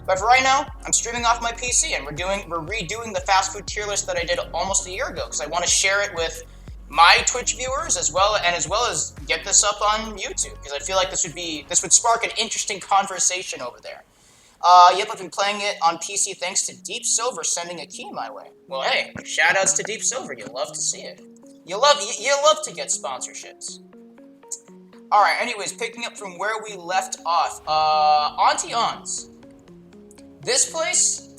But for right now, I'm streaming off my PC, and we're redoing the fast food tier list that I did almost a year ago, because I want to share it with my Twitch viewers as well as get this up on YouTube, because I feel like this would spark an interesting conversation over there. Yep, I've been playing it on PC thanks to Deep Silver sending a key my way. Well, hey, shoutouts to Deep Silver. You love to see it. You love to get sponsorships. Alright, anyways, picking up from where we left off, Auntie On's. This place,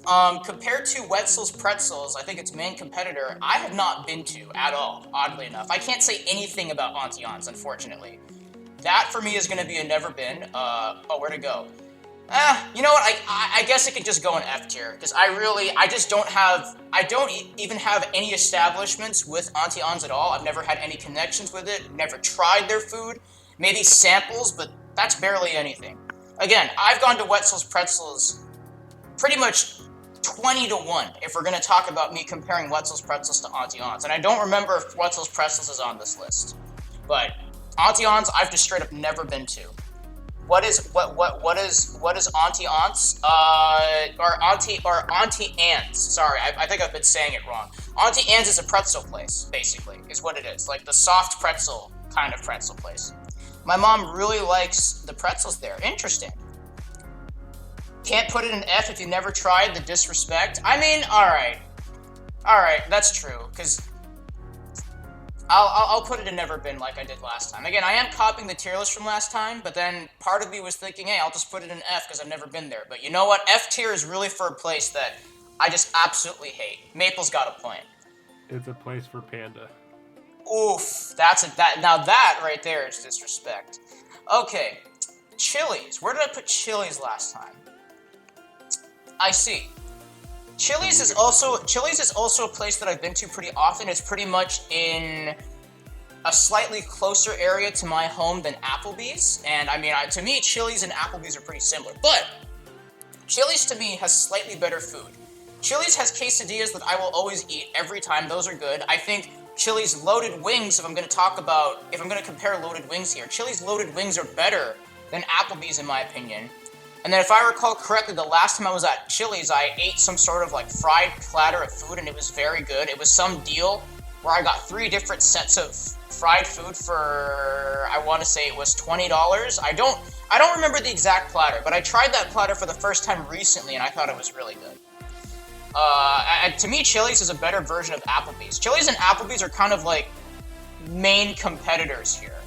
compared to Wetzel's Pretzels, I think its main competitor, I have not been to at all, oddly enough. I can't say anything about Auntie On's, unfortunately. That, for me, is going to be a never been. Where to go? You know what, I guess it could just go in F tier, because I just don't have, even have any establishments with Auntie On's at all. I've never had any connections with it, never tried their food, maybe samples, but that's barely anything. Again, I've gone to Wetzel's Pretzels pretty much 20 to 1, if we're going to talk about me comparing Wetzel's Pretzels to Auntie On's, and I don't remember if Wetzel's Pretzels is on this list, but Auntie On's, I've just straight up never been to. What is Auntie Aunt's? Or Auntie Anne's. Sorry, I think I've been saying it wrong. Auntie Anne's is a pretzel place, basically, is what it is. Like the soft pretzel kind of pretzel place. My mom really likes the pretzels there. Interesting. Can't put it in F if you never tried the disrespect. I mean, alright. Alright, that's true, because I'll put it in never been like I did last time. Again, I am copying the tier list from last time, but then part of me was thinking, hey, I'll just put it in F because I've never been there. But you know what? F tier is really for a place that I just absolutely hate. Maple's got a point. It's a place for Panda. Oof, now that right there is disrespect. Okay, Chili's. Where did I put Chili's last time? I see. Chili's is also a place that I've been to pretty often. It's pretty much in a slightly closer area to my home than Applebee's. And I mean, to me, Chili's and Applebee's are pretty similar. But Chili's to me has slightly better food. Chili's has quesadillas that I will always eat every time. Those are good. I think Chili's loaded wings, if I'm going to compare loaded wings here, Chili's loaded wings are better than Applebee's in my opinion. And then if I recall correctly, the last time I was at Chili's, I ate some sort of like fried platter of food and it was very good. It was some deal where I got 3 different sets of fried food for, I want to say it was $20. I don't remember the exact platter, but I tried that platter for the first time recently and I thought it was really good. To me, Chili's is a better version of Applebee's. Chili's and Applebee's are kind of like main competitors here.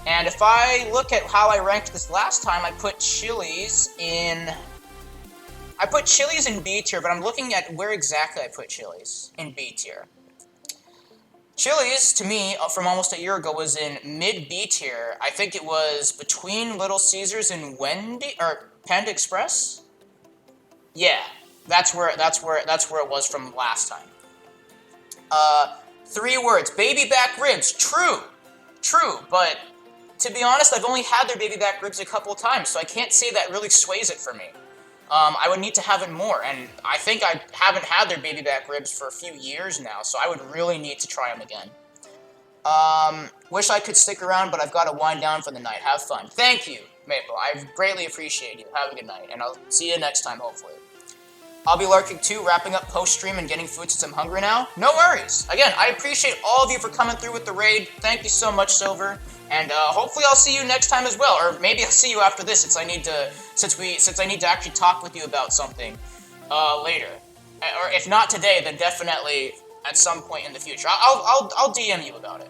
And if I look at how I ranked this last time, I put Chili's in B tier, but I'm looking at where exactly I put Chili's in B tier. Chili's, to me, from almost a year ago, was in mid B tier. I think it was between Little Caesars and Panda Express. Yeah, that's where it was from last time. 3 words: baby back ribs. True, but to be honest, I've only had their baby back ribs a couple of times, so I can't say that really sways it for me. I would need to have it more, and I think I haven't had their baby back ribs for a few years now, so I would really need to try them again. Wish I could stick around, but I've got to wind down for the night. Have fun. Thank you, Maple. I greatly appreciate you. Have a good night, and I'll see you next time, hopefully. I'll be lurking too, wrapping up post-stream and getting food since I'm hungry now. No worries. Again, I appreciate all of you for coming through with the raid. Thank you so much, Silver. And hopefully I'll see you next time as well, or maybe I'll see you after this since I need to actually talk with you about something later. Or if not today, then definitely at some point in the future. I'll DM you about it.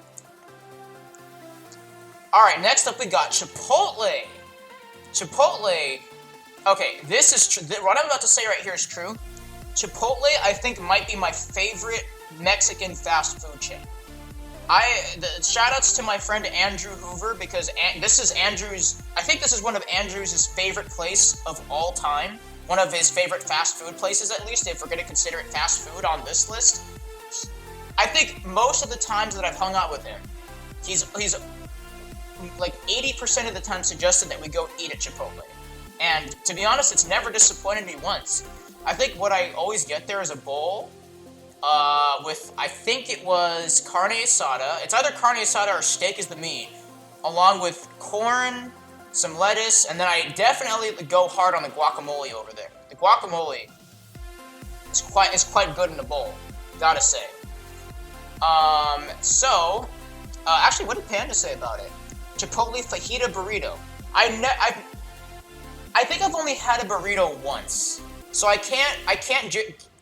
All right, next up we got Chipotle. Chipotle. Okay, this is true. What I'm about to say right here is true. Chipotle, I think, might be my favorite Mexican fast food chain. Shoutouts to my friend Andrew Hoover, because this is Andrew's. I think this is one of Andrew's favorite place of all time. One of his favorite fast food places, at least, if we're going to consider it fast food on this list. I think most of the times that I've hung out with him, he's like 80% of the time suggested that we go eat at Chipotle. And to be honest, it's never disappointed me once. I think what I always get there is a bowl with, I think it was carne asada. It's either carne asada or steak is the meat, along with corn, some lettuce, and then I definitely go hard on the guacamole over there. The guacamole is quite good in the bowl, gotta say. Actually, what did Panda say about it? Chipotle fajita burrito. I think I've only had a burrito once, so I can't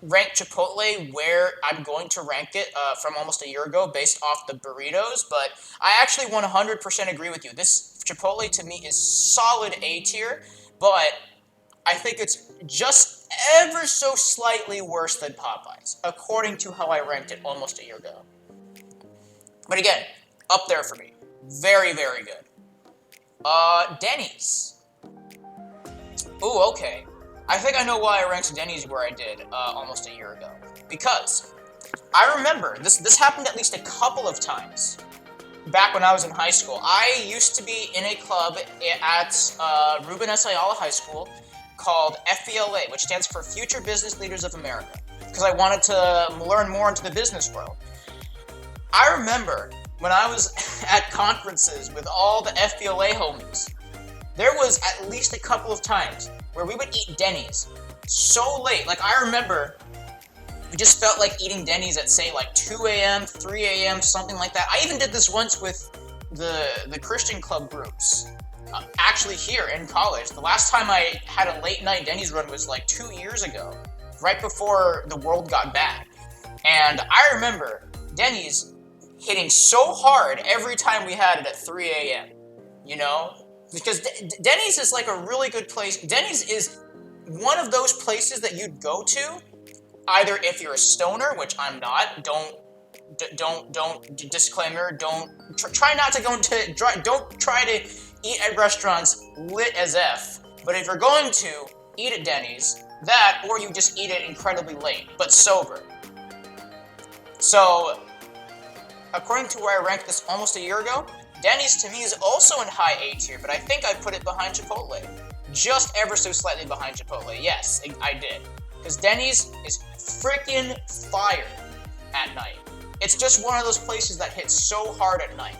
rank Chipotle where I'm going to rank it from almost a year ago based off the burritos, but I actually 100% agree with you. This Chipotle to me is solid A tier, but I think it's just ever so slightly worse than Popeyes, according to how I ranked it almost a year ago. But again, up there for me. Very, very good. Denny's. Ooh, okay. I think I know why I ranked Denny's where I did almost a year ago. Because I remember, this happened at least a couple of times back when I was in high school. I used to be in a club at Ruben S. Ayala High School called FBLA, which stands for Future Business Leaders of America, because I wanted to learn more into the business world. I remember when I was at conferences with all the FBLA homies, there was at least a couple of times where we would eat Denny's so late. Like, I remember we just felt like eating Denny's at, say, like 2 a.m., 3 a.m., something like that. I even did this once with the Christian club groups, actually here in college. The last time I had a late night Denny's run was like 2 years ago, right before the world got bad. And I remember Denny's hitting so hard every time we had it at 3 a.m., you know? Because Denny's is like a really good place. Denny's is one of those places that you'd go to, either if you're a stoner, which I'm not, disclaimer, try not to go into, don't try to eat at restaurants lit as F, but if you're going to eat at Denny's, that, or you just eat it incredibly late, but sober. So, according to where I ranked this almost a year ago, Denny's to me is also in high A tier, but I think I put it behind Chipotle. Just ever so slightly behind Chipotle. Yes, I did. Because Denny's is freaking fire at night. It's just one of those places that hits so hard at night.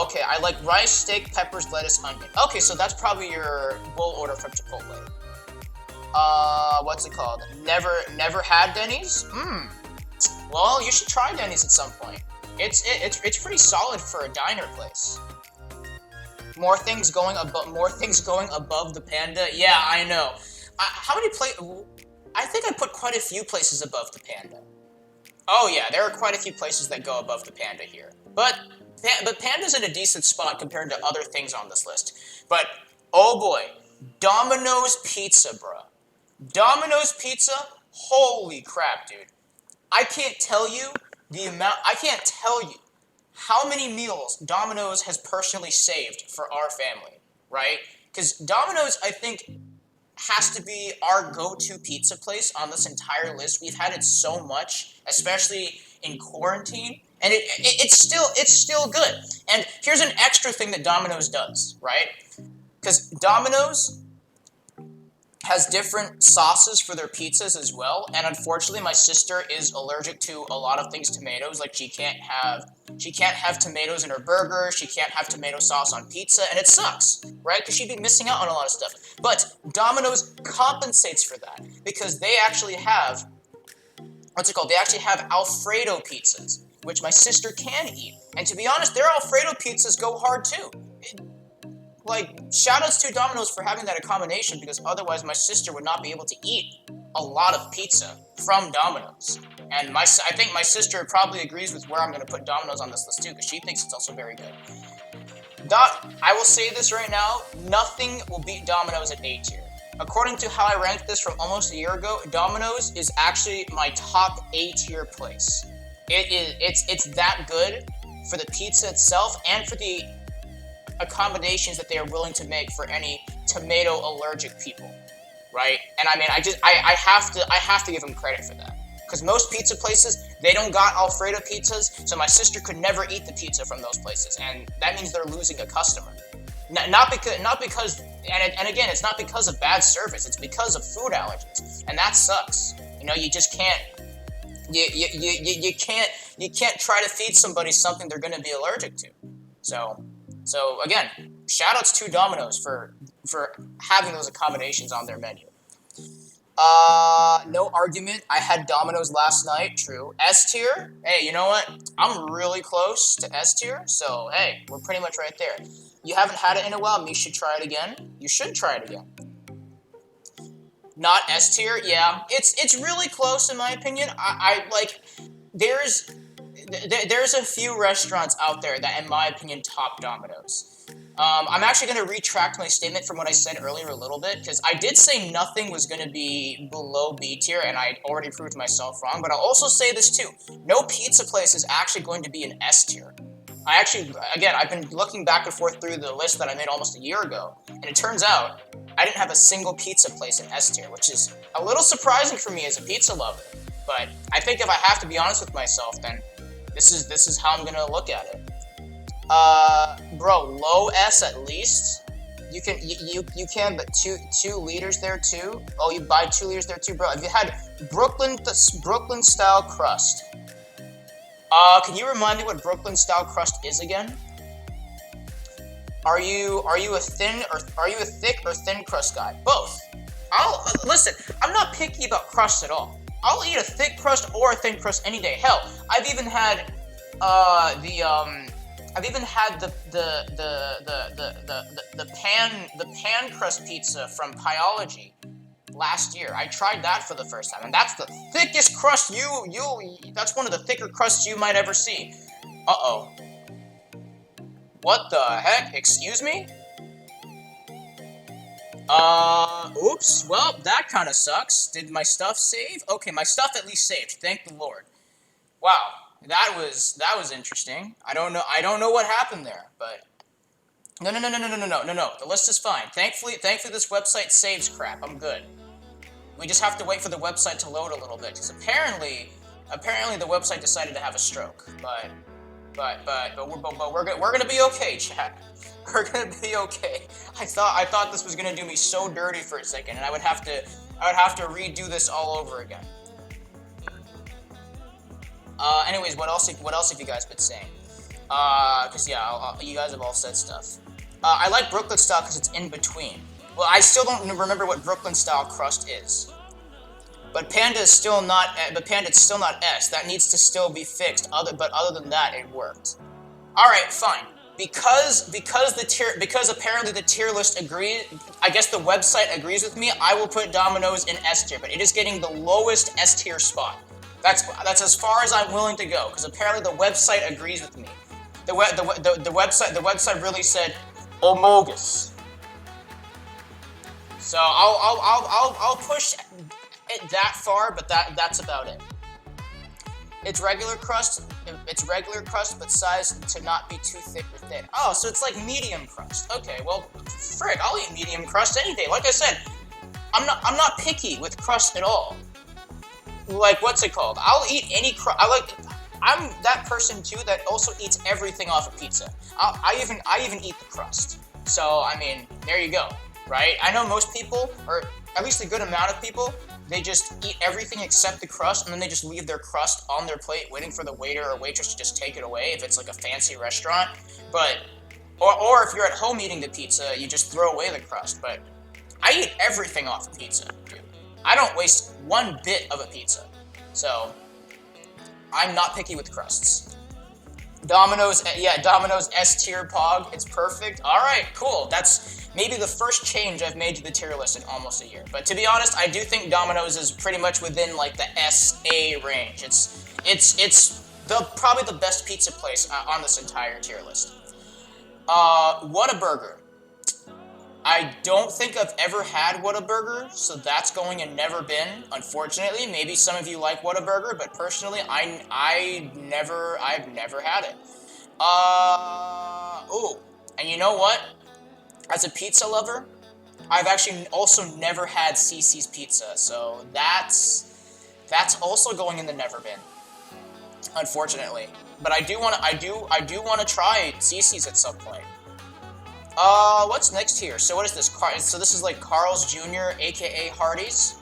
Okay, I like rice, steak, peppers, lettuce, onion. Okay, so that's probably your bowl order from Chipotle. What's it called? Never had Denny's? Well, you should try Denny's at some point. It's pretty solid for a diner place. More things going above the Panda. Yeah, I know. How many I think I put quite a few places above the Panda. Oh yeah, there are quite a few places that go above the Panda here. But Panda's in a decent spot compared to other things on this list. But oh boy, Domino's Pizza, bruh. Domino's Pizza? Holy crap, dude. I can't tell you how many meals Domino's has personally saved for our family, right? Because Domino's, I think, has to be our go-to pizza place on this entire list. We've had it so much, especially in quarantine, and it's still good. And here's an extra thing that Domino's does, right? Because Domino's has different sauces for their pizzas as well, and unfortunately my sister is allergic to a lot of things tomatoes. Like, she can't have tomatoes in her burger, she can't have tomato sauce on pizza, and it sucks, right? Because she'd be missing out on a lot of stuff. But Domino's compensates for that, because they actually have, they actually have Alfredo pizzas, which my sister can eat. And to be honest, their Alfredo pizzas go hard too. Like, shoutouts to Domino's for having that accommodation, because otherwise my sister would not be able to eat a lot of pizza from Domino's. And I think my sister probably agrees with where I'm going to put Domino's on this list too, because she thinks it's also very good. I will say this right now, nothing will beat Domino's at A tier. According to how I ranked this from almost a year ago, Domino's is actually my top A tier place. It's that good for the pizza itself and for the accommodations that they are willing to make for any tomato allergic people, right? And I mean, I have to give them credit for that, because most pizza places, they don't got Alfredo pizzas, so my sister could never eat the pizza from those places, and that means they're losing a customer. Not because, and again, it's not because of bad service, it's because of food allergies, and that sucks. You know, you just can't. You can't try to feed somebody something they're going to be allergic to. So again, shoutouts to Domino's for having those accommodations on their menu. No argument. I had Domino's last night. True. S tier. Hey, you know what? I'm really close to S tier. So hey, we're pretty much right there. You haven't had it in a while. You should try it again. You should try it again. Not S tier, yeah. It's really close in my opinion. I like there's there's a few restaurants out there that, in my opinion, top Domino's. I'm actually going to retract my statement from what I said earlier a little bit, because I did say nothing was going to be below B tier, and I already proved myself wrong, but I'll also say this too. No pizza place is actually going to be an S tier. I actually, again, I've been looking back and forth through the list that I made almost a year ago, and it turns out I didn't have a single pizza place in S tier, which is a little surprising for me as a pizza lover. But I think if I have to be honest with myself, then this is how I'm gonna look at it. Bro, low S at least. You can, but two liters there too. Oh, you buy 2 liters there too, bro. Have you had Brooklyn style crust? Can you remind me what Brooklyn style crust is again? Are you a thick or thin crust guy? Both. Listen. I'm not picky about crust at all. I'll eat a thick crust or a thin crust any day. Hell, I've even had the pan crust pizza from Pieology last year. I tried that for the first time, and that's the thickest crust that's one of the thicker crusts you might ever see. Uh-oh. What the heck? Excuse me? Oops. Well, that kind of sucks. Did my stuff save? Okay, my stuff at least saved. Thank the Lord. Wow. That was interesting. I don't know what happened there, but no. The list is fine. Thankfully this website saves crap. I'm good. We just have to wait for the website to load a little bit, because apparently the website decided to have a stroke. But we're gonna be okay, chat. We're gonna be okay. I thought this was gonna do me so dirty for a second, and I would have to redo this all over again. Anyways, what else have you guys been saying? Cause yeah, you guys have all said stuff. I like Brooklyn style because it's in between. Well, I still don't remember what Brooklyn style crust is. But Panda's still not S. That needs to still be fixed. But other than that, it worked. All right, fine. Because apparently the tier list agrees. I guess the website agrees with me. I will put Domino's in S tier, but it is getting the lowest S tier spot. That's as far as I'm willing to go, because apparently the website agrees with me. The website really said Omogus. So I'll push it that far, but that's about it. It's regular crust, but size to not be too thick or thin. Oh, so it's like medium crust. Okay, well, frick, I'll eat medium crust any day. Like I said, I'm not picky with crust at all. Like, what's it called? I'll eat any crust. I'm that person too that also eats everything off a pizza. I even eat the crust. So I mean, there you go, right? I know most people, or at least a good amount of people, they just eat everything except the crust, and then they just leave their crust on their plate, waiting for the waiter or waitress to just take it away if it's like a fancy restaurant. But or if you're at home eating the pizza, you just throw away the crust. But I eat everything off a pizza, dude. I don't waste one bit of a pizza. So I'm not picky with crusts. Domino's S tier pog. It's perfect. All right, cool. That's maybe the first change I've made to the tier list in almost a year. But to be honest, I do think Domino's is pretty much within like the SA range. It's probably the best pizza place on this entire tier list. Whataburger. I don't think I've ever had Whataburger, so that's going in never been, unfortunately. Maybe some of you like Whataburger, but personally, I've never had it. And you know what? As a pizza lover, I've actually also never had Cici's Pizza, so that's also going in the never been, unfortunately. But I do want to try Cici's at some point. What's next here? So what is this? So this is like Carl's Jr., aka Hardee's.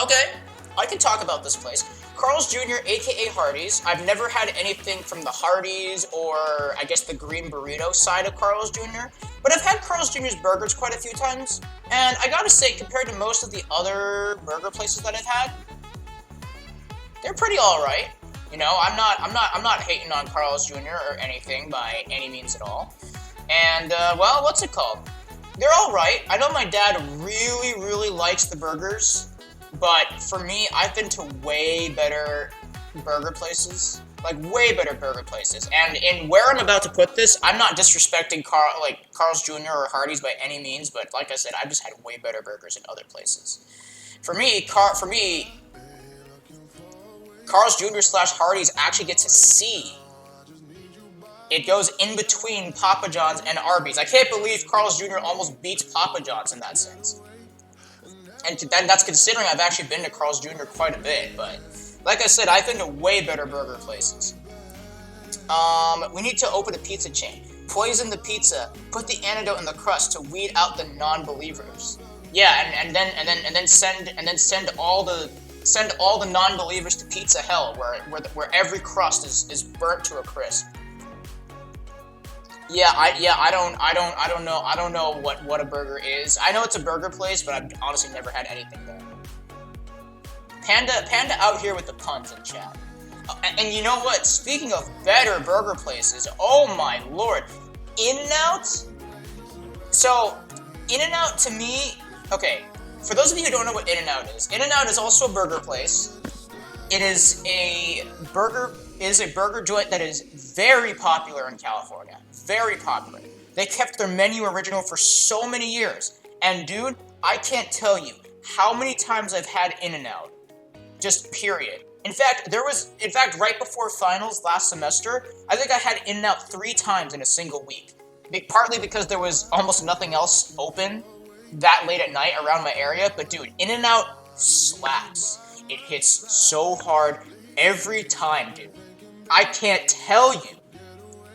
Okay, I can talk about this place. Carl's Jr., aka Hardee's. I've never had anything from the Hardee's or I guess the Green Burrito side of Carl's Jr., but I've had Carl's Jr.'s burgers quite a few times, and I gotta say, compared to most of the other burger places that I've had, they're pretty alright. You know, I'm not hating on Carl's Jr. or anything by any means at all. And, well, what's it called? they're all right. I know my dad really, really likes the burgers, but for me, I've been to way better burger places. Like, way better burger places. And in where I'm about to put this, I'm not disrespecting Carl's Jr. or Hardee's by any means, but like I said, I've just had way better burgers in other places. For me, Carl's Jr. / Hardee's actually gets a C. It goes in between Papa John's and Arby's. I can't believe Carl's Jr. almost beats Papa John's in that sense. And that's considering I've actually been to Carl's Jr. quite a bit, but like I said, I've been to way better burger places. We need to open a pizza chain. Poison the pizza. Put the antidote in the crust to weed out the non-believers. Yeah, and then send all the non-believers to Pizza Hell, where every crust is burnt to a crisp. I don't know what a burger is. I know it's a burger place, but I've honestly never had anything there. Panda out here with the puns in chat. And you know what? Speaking of better burger places, oh my lord, In-N-Out. So, In-N-Out to me, okay. For those of you who don't know what In-N-Out is also a burger place. It is a burger joint that is very popular in California. Very popular. They kept their menu original for so many years. And dude, I can't tell you how many times I've had In-N-Out. Just period. In fact, right before finals last semester, I think I had In-N-Out 3 times in a single week. Partly because there was almost nothing else open that late at night around my area. But dude, In-N-Out slaps. It hits so hard every time, dude. I can't tell you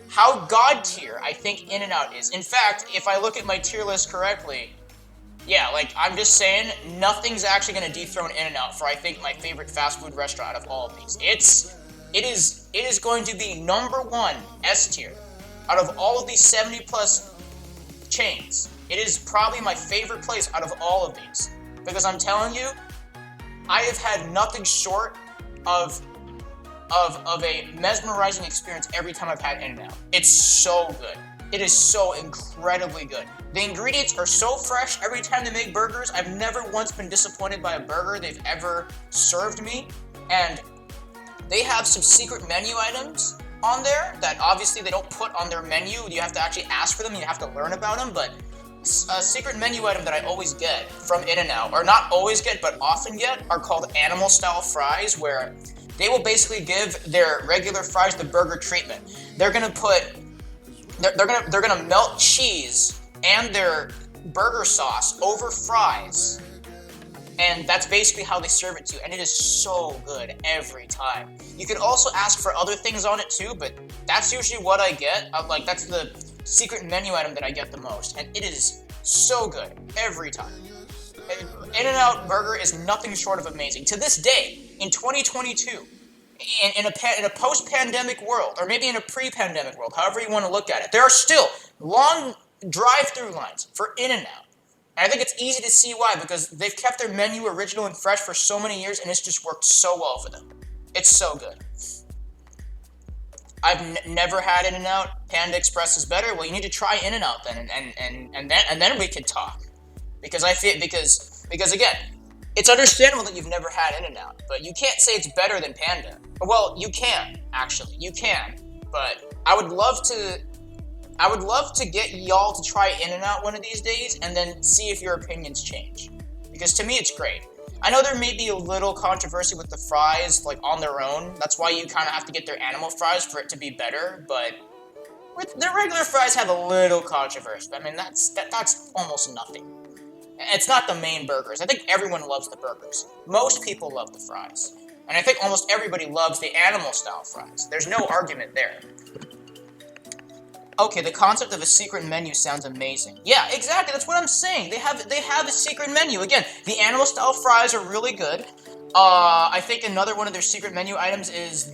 how god tier I think In-N-Out is. In fact, if I look at my tier list correctly, yeah, like, I'm just saying, nothing's actually going to dethrone In-N-Out for, I think, my favorite fast food restaurant out of all of these. It is going to be number 1 S tier out of all of these 70-plus chains. It is probably my favorite place out of all of these. Because I'm telling you, I have had nothing short of a mesmerizing experience every time I've had In-N-Out. It's so good. It is so incredibly good. The ingredients are so fresh every time they make burgers. I've never once been disappointed by a burger they've ever served me. And they have some secret menu items on there that obviously they don't put on their menu. You have to actually ask for them. You have to learn about them. But a secret menu item that I always get from In-N-Out, or not always get, but often get, are called animal-style fries, where they will basically give their regular fries the burger treatment. They're gonna melt cheese and their burger sauce over fries, and that's basically how they serve it to you, and it is so good every time. You can also ask for other things on it too, but that's usually what I get. That's the secret menu item that I get the most, and it is so good every time. In-N-Out burger is nothing short of amazing. To this day, in 2022, in a post-pandemic world, or maybe in a pre-pandemic world, however you want to look at it, there are still long drive-through lines for In-N-Out. And I think it's easy to see why, because they've kept their menu original and fresh for so many years, and it's just worked so well for them. It's so good. I've never had In-N-Out. Panda Express is better. Well, you need to try In-N-Out then, and then we can talk. Because again, it's understandable that you've never had In-N-Out, but you can't say it's better than Panda. Well, you can, actually. You can. But I would love to get y'all to try In-N-Out one of these days and then see if your opinions change. Because to me, it's great. I know there may be a little controversy with the fries, like, on their own. That's why you kind of have to get their animal fries for it to be better, but their regular fries have a little controversy. I mean, that's almost nothing. It's not the main burgers. I think everyone loves the burgers. Most people love the fries. And I think almost everybody loves the animal-style fries. There's no argument there. Okay, the concept of a secret menu sounds amazing. Yeah, exactly, that's what I'm saying. They have a secret menu. Again, the animal-style fries are really good. I think another one of their secret menu items is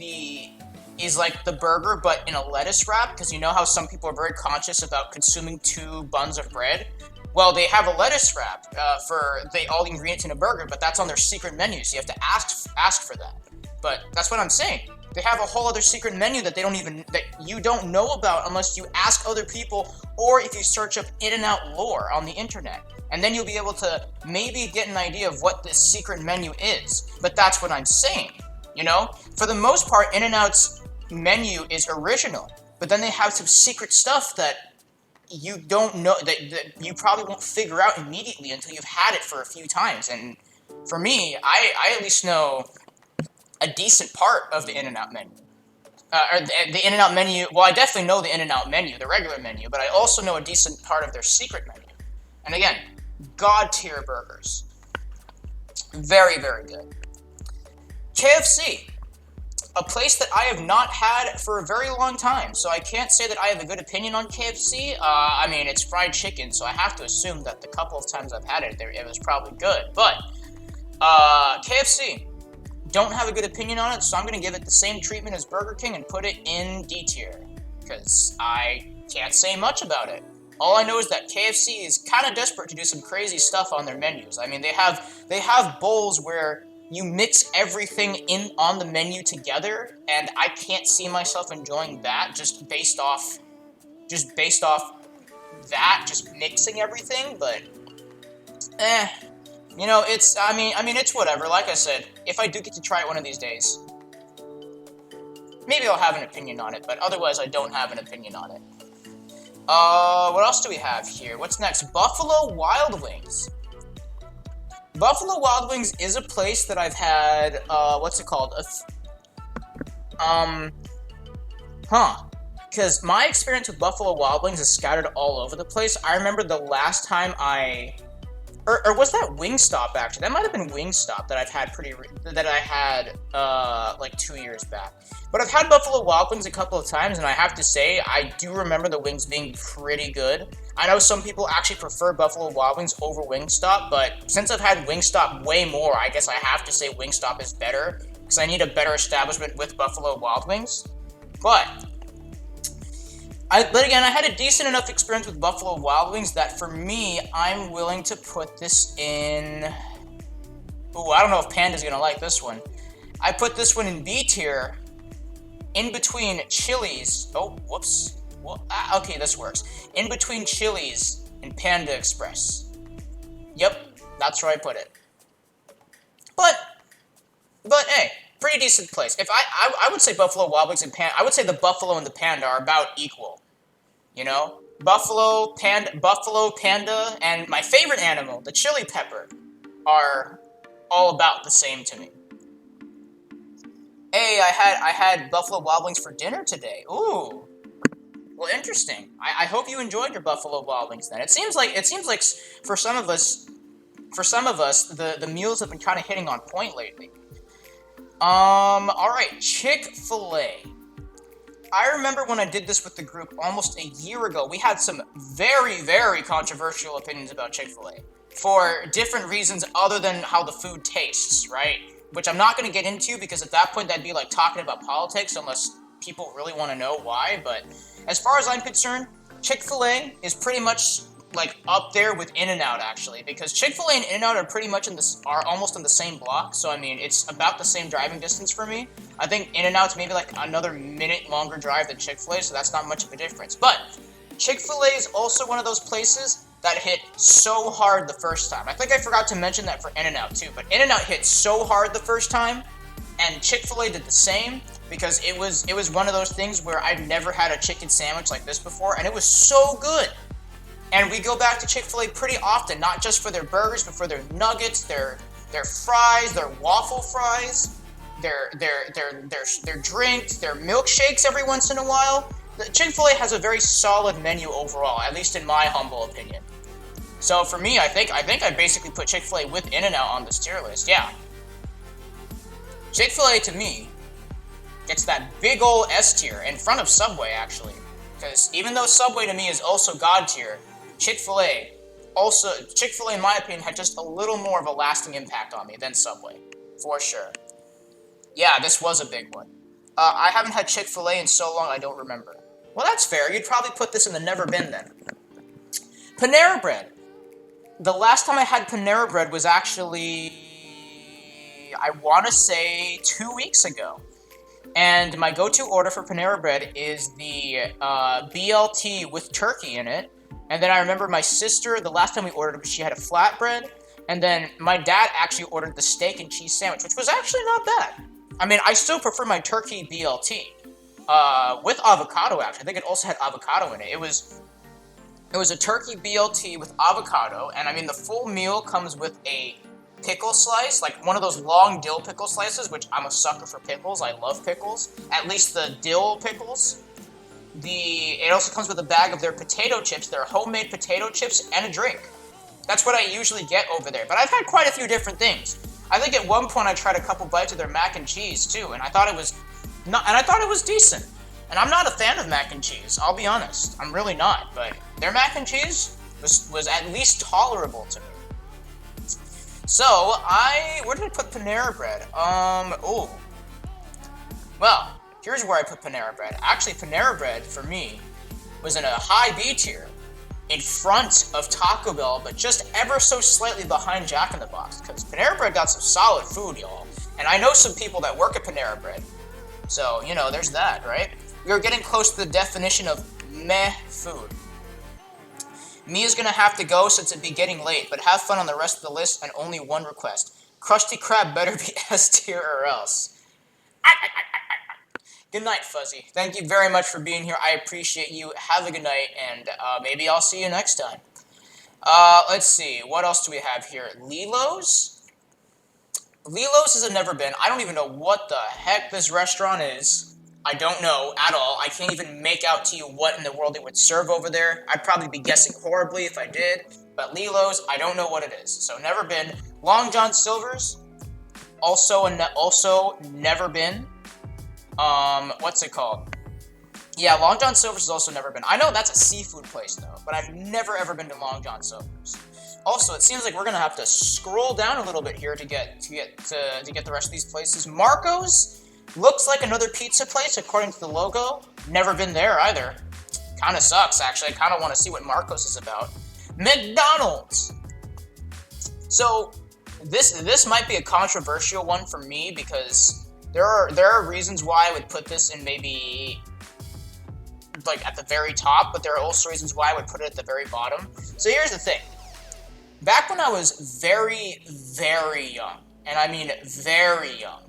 like the burger, but in a lettuce wrap, because you know how some people are very conscious about consuming 2 buns of bread? Well, they have a lettuce wrap for all the ingredients in a burger, but that's on their secret menu, so you have to ask for that. But that's what I'm saying. They have a whole other secret menu that that you don't know about unless you ask other people or if you search up In-N-Out lore on the internet. And then you'll be able to maybe get an idea of what this secret menu is. But that's what I'm saying, you know? For the most part, In-N-Out's menu is original, but then they have some secret stuff that you don't know, that you probably won't figure out immediately until you've had it for a few times. And for me, I at least know a decent part of the In-N-Out menu. Or the In-N-Out menu, well, I definitely know the In-N-Out menu, the regular menu, but I also know a decent part of their secret menu. And again, God tier burgers. Very, very good. KFC. A place that I have not had for a very long time, so I can't say that I have a good opinion on KFC. I mean, it's fried chicken, so I have to assume that the couple of times I've had it, it was probably good. But, KFC. Don't have a good opinion on it, so I'm going to give it the same treatment as Burger King and put it in D tier, because I can't say much about it. All I know is that KFC is kind of desperate to do some crazy stuff on their menus. I mean, they have bowls where you mix everything on the menu together, and I can't see myself enjoying that just based off that, just mixing everything, but you know, I mean, it's whatever. Like I said, if I do get to try it one of these days, maybe I'll have an opinion on it, but otherwise I don't have an opinion on it. What else do we have here? What's next? Buffalo Wild Wings. Buffalo Wild Wings is a place that I've had, what's it called? Because my experience with Buffalo Wild Wings is scattered all over the place. I remember the last time or was that Wingstop, actually? That might have been Wingstop that I had like 2 years back. But I've had Buffalo Wild Wings a couple of times, and I have to say, I do remember the wings being pretty good. I know some people actually prefer Buffalo Wild Wings over Wingstop, but since I've had Wingstop way more, I guess I have to say Wingstop is better, because I need a better establishment with Buffalo Wild Wings. But again, I had a decent enough experience with Buffalo Wild Wings that for me, I'm willing to put this in... Ooh, I don't know if Panda's gonna like this one. I put this one in B tier, in between Chili's... Oh, whoops. Well, okay, this works. In between Chili's and Panda Express. Yep, that's where I put it. But hey, pretty decent place. If I would say Buffalo Wild Wings and Panda... I would say the Buffalo and the Panda are about equal. You know? Buffalo, Panda, and my favorite animal, the chili pepper, are all about the same to me. Hey, I had Buffalo Wild Wings for dinner today. Ooh. Well, interesting. I hope you enjoyed your Buffalo Wild Wings then. It seems like for some of us, the meals have been kind of hitting on point lately. Alright, Chick-fil-A. I remember when I did this with the group almost a year ago, we had some very, very controversial opinions about Chick-fil-A. For different reasons other than how the food tastes, right? Which I'm not going to get into because at that point that'd be like talking about politics unless people really want to know why. But as far as I'm concerned, Chick-fil-A is pretty much like up there with In-N-Out actually, because Chick-fil-A and In-N-Out are pretty much are almost in the same block. So I mean, it's about the same driving distance for me. I think In-N-Out's maybe like another minute longer drive than Chick-fil-A, so that's not much of a difference. But Chick-fil-A is also one of those places that hit so hard the first time. I think I forgot to mention that for In-N-Out too, but In-N-Out hit so hard the first time, and Chick-fil-A did the same, because it was one of those things where I'd never had a chicken sandwich like this before, and it was so good. And we go back to Chick-fil-A pretty often, not just for their burgers, but for their nuggets, their fries, their waffle fries, their drinks, their milkshakes every once in a while. Chick-fil-A has a very solid menu overall, at least in my humble opinion. So for me, I think I basically put Chick-fil-A with In-N-Out on this tier list, yeah. Chick-fil-A, to me, gets that big ol' S tier, in front of Subway, actually. Because even though Subway, to me, is also God tier, Chick-fil-A, in my opinion, had just a little more of a lasting impact on me than Subway, for sure. Yeah, this was a big one. I haven't had Chick-fil-A in so long I don't remember. Well, that's fair. You'd probably put this in the never been then. Panera Bread. The last time I had Panera Bread was actually, I want to say, 2 weeks ago. And my go-to order for Panera Bread is the BLT with turkey in it. And then I remember my sister, the last time we ordered, she had a flatbread. And then my dad actually ordered the steak and cheese sandwich, which was actually not bad. I mean, I still prefer my turkey BLT with avocado. Actually, I think it also had avocado in it. It was a turkey BLT with avocado, and I mean the full meal comes with a pickle slice, like one of those long dill pickle slices, which I'm a sucker for pickles. I love pickles, at least the dill pickles. It also comes with a bag of their potato chips, their homemade potato chips, and a drink. That's what I usually get over there. But I've had quite a few different things. I think at one point I tried a couple bites of their mac and cheese too, and I thought it was decent. And I'm not a fan of mac and cheese, I'll be honest. I'm really not, but their mac and cheese was at least tolerable to me. So, where did I put Panera Bread? Well, here's where I put Panera Bread. Actually, Panera Bread, for me, was in a high B tier, in front of Taco Bell, but just ever so slightly behind Jack in the Box, because Panera Bread got some solid food, y'all. And I know some people that work at Panera Bread, so, you know, there's that, right? We are getting close to the definition of meh food. Mia's gonna have to go since it'd be getting late, but have fun on the rest of the list and only one request. Krusty Krab better be S tier or else. Good night, Fuzzy. Thank you very much for being here. I appreciate you. Have a good night, and maybe I'll see you next time. Let's see. What else do we have here? Lilo's? Lilo's has never been. I don't even know what the heck this restaurant is. I don't know at all. I can't even make out to you what in the world they would serve over there. I'd probably be guessing horribly if I did. But Lilo's, I don't know what it is. So never been. Long John Silver's, also never been. What's it called? Yeah, Long John Silver's has also never been. I know that's a seafood place though, but I've never ever been to Long John Silver's. Also, it seems like we're gonna have to scroll down a little bit here to get the rest of these places. Marco's looks like another pizza place according to the logo. Never been there either. Kind of sucks actually. I kind of want to see what Marco's is about. McDonald's. So this might be a controversial one for me because there are reasons why I would put this in maybe like at the very top, but there are also reasons why I would put it at the very bottom. So here's the thing. Back when I was very, very young, and I mean very young,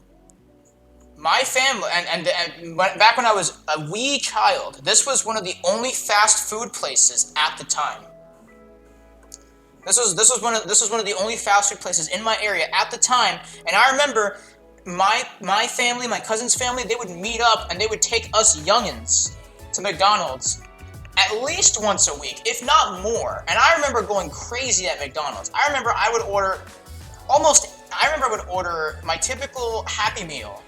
my family, and back when I was a wee child, this was one of the only fast food places at the time. This was one of the only fast food places in my area at the time, and I remember my family, my cousin's family, they would meet up and they would take us youngins to McDonald's at least once a week, if not more. And I remember going crazy at McDonald's. I remember I would order my typical Happy Meal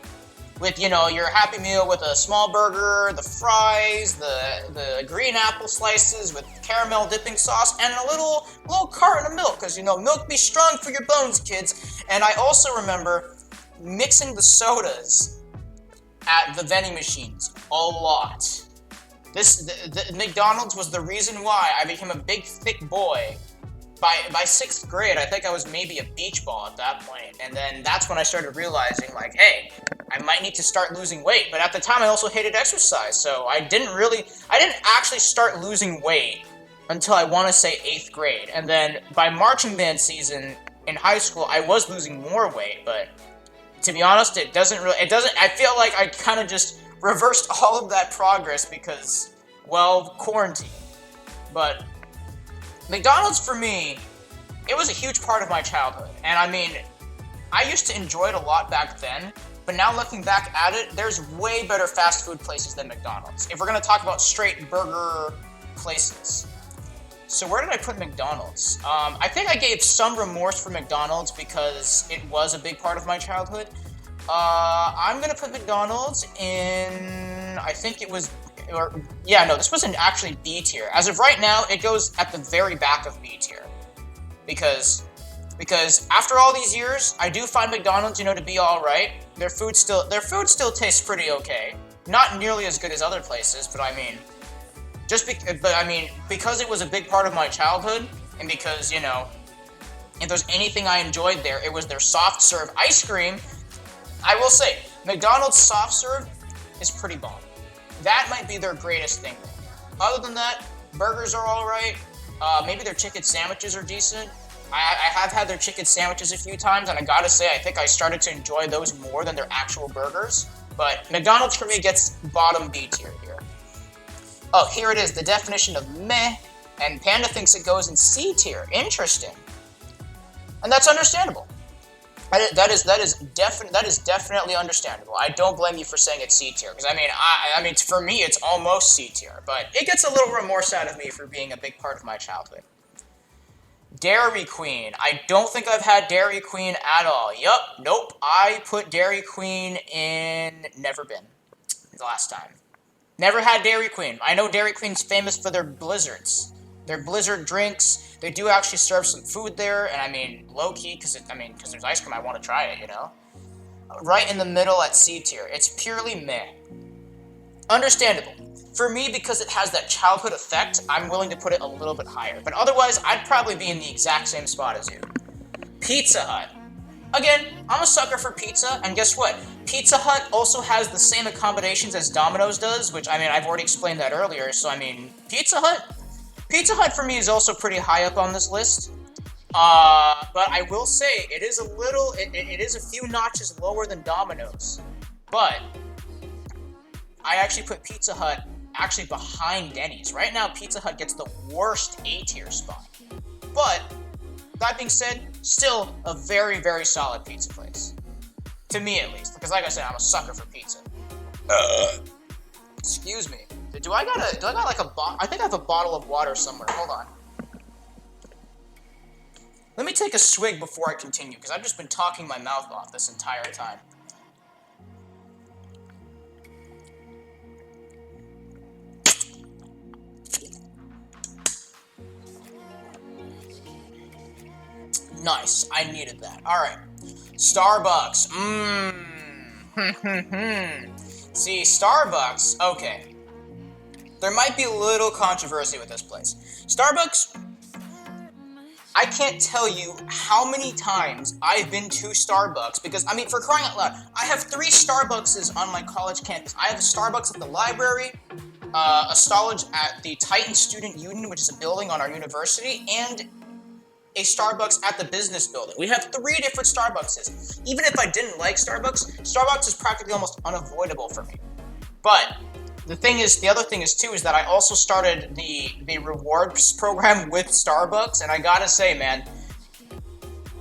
with, you know, your Happy Meal with a small burger, the fries, the green apple slices with caramel dipping sauce, and a little carton of milk, because, you know, milk be strong for your bones, kids. And I also remember mixing the sodas at the vending machines a lot. The McDonald's was the reason why I became a big, thick boy. By 6th grade, I think I was maybe a beach ball at that point, and then that's when I started realizing, like, hey, I might need to start losing weight. But at the time, I also hated exercise, so I didn't actually start losing weight until I want to say 8th grade. And then by marching band season in high school, I was losing more weight, but to be honest, I feel like I kind of just reversed all of that progress because, well, quarantine. But McDonald's for me, it was a huge part of my childhood. And I mean, I used to enjoy it a lot back then, but now looking back at it, there's way better fast food places than McDonald's. If we're gonna talk about straight burger places. So where did I put McDonald's? I think I gave some remorse for McDonald's because it was a big part of my childhood. I'm gonna put McDonald's in, I think it was, this wasn't actually B tier. As of right now, it goes at the very back of B tier. Because after all these years, I do find McDonald's, to be alright. Their food still tastes pretty okay. Not nearly as good as other places, but I mean, because it was a big part of my childhood, and because, if there's anything I enjoyed there, it was their soft serve ice cream. I will say, McDonald's soft serve is pretty bomb. That might be their greatest thing. Other than that, burgers are alright. Maybe their chicken sandwiches are decent. I have had their chicken sandwiches a few times, and I gotta say, I think I started to enjoy those more than their actual burgers. But McDonald's for me gets bottom B tier here. Oh, here it is, the definition of meh, and Panda thinks it goes in C tier. Interesting. And that's understandable. That is definitely understandable. I don't blame you for saying it's C tier, because I mean, for me, it's almost C tier, but it gets a little remorse out of me for being a big part of my childhood. Dairy Queen. I don't think I've had Dairy Queen at all. Yup, nope. I put Dairy Queen in never been the last time. Never had Dairy Queen. I know Dairy Queen's famous for their blizzards. Their blizzard drinks. They do actually serve some food there, and I mean, low-key, because there's ice cream, I want to try it, you know? Right in the middle at C tier. It's purely meh. Understandable. For me, because it has that childhood effect, I'm willing to put it a little bit higher. But otherwise, I'd probably be in the exact same spot as you. Pizza Hut. Again, I'm a sucker for pizza, and guess what? Pizza Hut also has the same accommodations as Domino's does, which, I mean, I've already explained that earlier, so I mean, Pizza Hut for me is also pretty high up on this list. But I will say, it is a few notches lower than Domino's. But I actually put Pizza Hut actually behind Denny's. Right now, Pizza Hut gets the worst A-tier spot. But, that being said, still a very, very solid pizza place. To me, at least. Because like I said, I'm a sucker for pizza. Excuse me. Do I got like a bottle? I think I have a bottle of water somewhere. Hold on. Let me take a swig before I continue, because I've just been talking my mouth off this entire time. Nice. I needed that. Alright. Starbucks. See, Starbucks. Okay. There might be a little controversy with this place. Starbucks, I can't tell you how many times I've been to Starbucks, because, I mean, for crying out loud, I have 3 Starbuckses on my college campus. I have a Starbucks at the library, a Starbucks at the Titan Student Union, which is a building on our university, and a Starbucks at the business building. We have 3 different Starbuckses. Even if I didn't like Starbucks, Starbucks is practically almost unavoidable for me. But the other thing is too, is that I also started the rewards program with Starbucks, and I gotta say, man,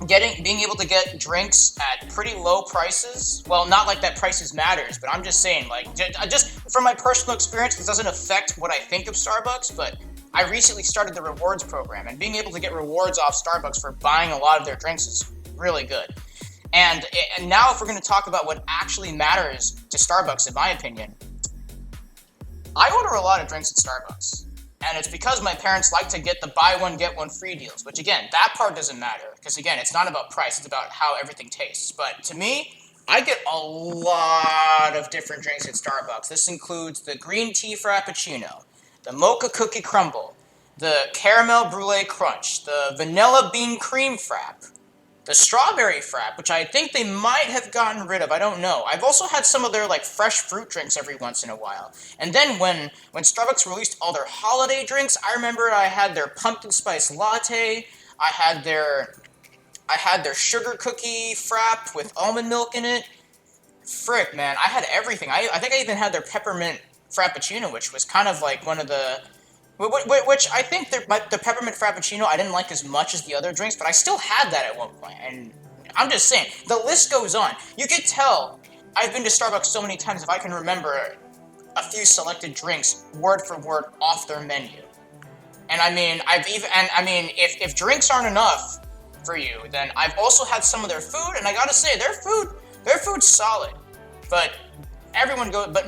being able to get drinks at pretty low prices, well, not like that prices matters, but I'm just saying, like, just from my personal experience, this doesn't affect what I think of Starbucks, but I recently started the rewards program, and being able to get rewards off Starbucks for buying a lot of their drinks is really good. And now if we're going to talk about what actually matters to Starbucks, in my opinion, I order a lot of drinks at Starbucks. And it's because my parents like to get the buy one, get one free deals, which again, that part doesn't matter. Because again, it's not about price, it's about how everything tastes. But to me, I get a lot of different drinks at Starbucks. This includes the green tea frappuccino, the mocha cookie crumble, the caramel brulee crunch, the vanilla bean cream frap, the strawberry frap, which I think they might have gotten rid of, I don't know. I've also had some of their like fresh fruit drinks every once in a while. And then when Starbucks released all their holiday drinks, I remember I had their pumpkin spice latte, I had their sugar cookie frap with almond milk in it. Frick, man, I had everything. I think I even had their peppermint frappuccino, which was kind of like one of the... Which I think the peppermint frappuccino I didn't like as much as the other drinks, but I still had that at one point. And I'm just saying, the list goes on. You could tell I've been to Starbucks so many times if I can remember a few selected drinks word for word off their menu. And I mean, if drinks aren't enough for you, then I've also had some of their food, and I gotta say, their food's solid. But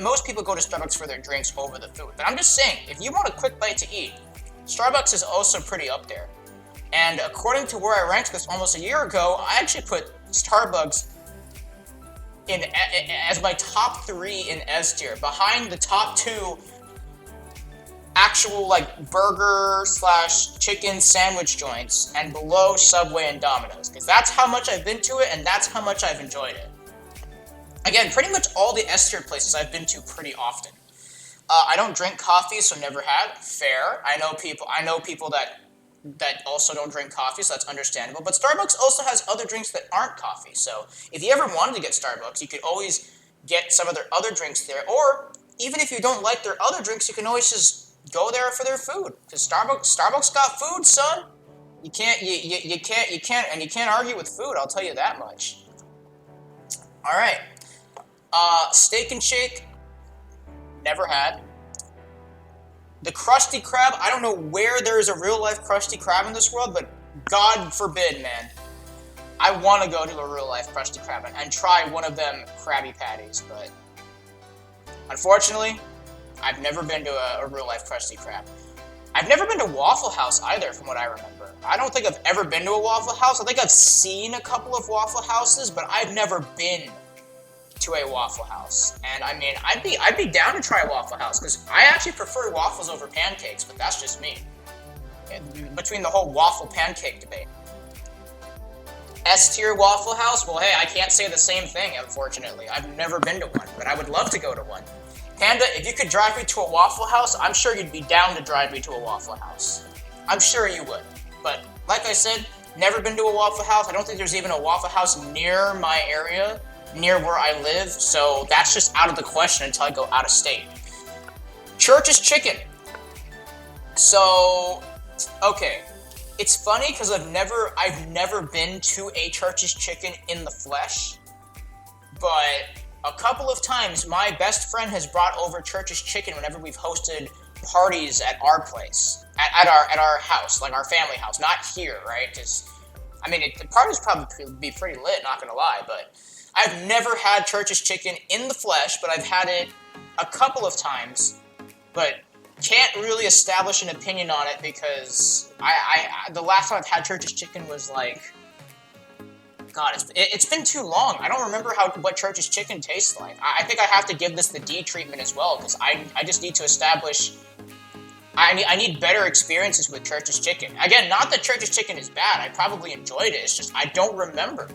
most people go to Starbucks for their drinks over the food. But I'm just saying, if you want a quick bite to eat, Starbucks is also pretty up there. And according to where I ranked this almost a year ago, I actually put Starbucks as my top 3 in S tier, behind the top 2 actual like burger / chicken sandwich joints, and below Subway and Domino's, because that's how much I've been to it, and that's how much I've enjoyed it. Again, pretty much all the S tier places I've been to pretty often. I don't drink coffee, so never had. Fair. I know people that also don't drink coffee, so that's understandable. But Starbucks also has other drinks that aren't coffee. So if you ever wanted to get Starbucks, you could always get some of their other drinks there. Or even if you don't like their other drinks, you can always just go there for their food. Because Starbucks got food, son. You can't argue with food. I'll tell you that much. All right. Steak and Shake. Never had. The Krusty Krab, I don't know where there is a real-life Krusty Krab in this world, but God forbid, man. I want to go to a real-life Krusty Krab and try one of them Krabby Patties, but unfortunately, I've never been to a real-life Krusty Krab. I've never been to Waffle House either, from what I remember. I don't think I've ever been to a Waffle House. I think I've seen a couple of Waffle Houses, but I've never been to a Waffle House. And I mean, I'd be down to try a Waffle House because I actually prefer waffles over pancakes, but that's just me. Between the whole waffle pancake debate. S tier Waffle House? Well, hey, I can't say the same thing, unfortunately. I've never been to one, but I would love to go to one. Panda, if you could drive me to a Waffle House, I'm sure you'd be down to drive me to a Waffle House. I'm sure you would. But like I said, never been to a Waffle House. I don't think there's even a Waffle House near my area, near where I live, so that's just out of the question until I go out of state. Church's Chicken. So, okay. It's funny because I've never been to a Church's Chicken in the flesh, but a couple of times my best friend has brought over Church's Chicken whenever we've hosted parties at our place, at our house, like our family house, not here, right? Because I mean, the parties probably be pretty lit, not gonna lie, but I've never had Church's Chicken in the flesh, but I've had it a couple of times, but can't really establish an opinion on it because I the last time I've had Church's Chicken was like, God, it's been too long. I don't remember what Church's Chicken tastes like. I think I have to give this the D treatment as well because I just need to establish. I need better experiences with Church's Chicken. Again, not that Church's Chicken is bad. I probably enjoyed it. It's just I don't remember.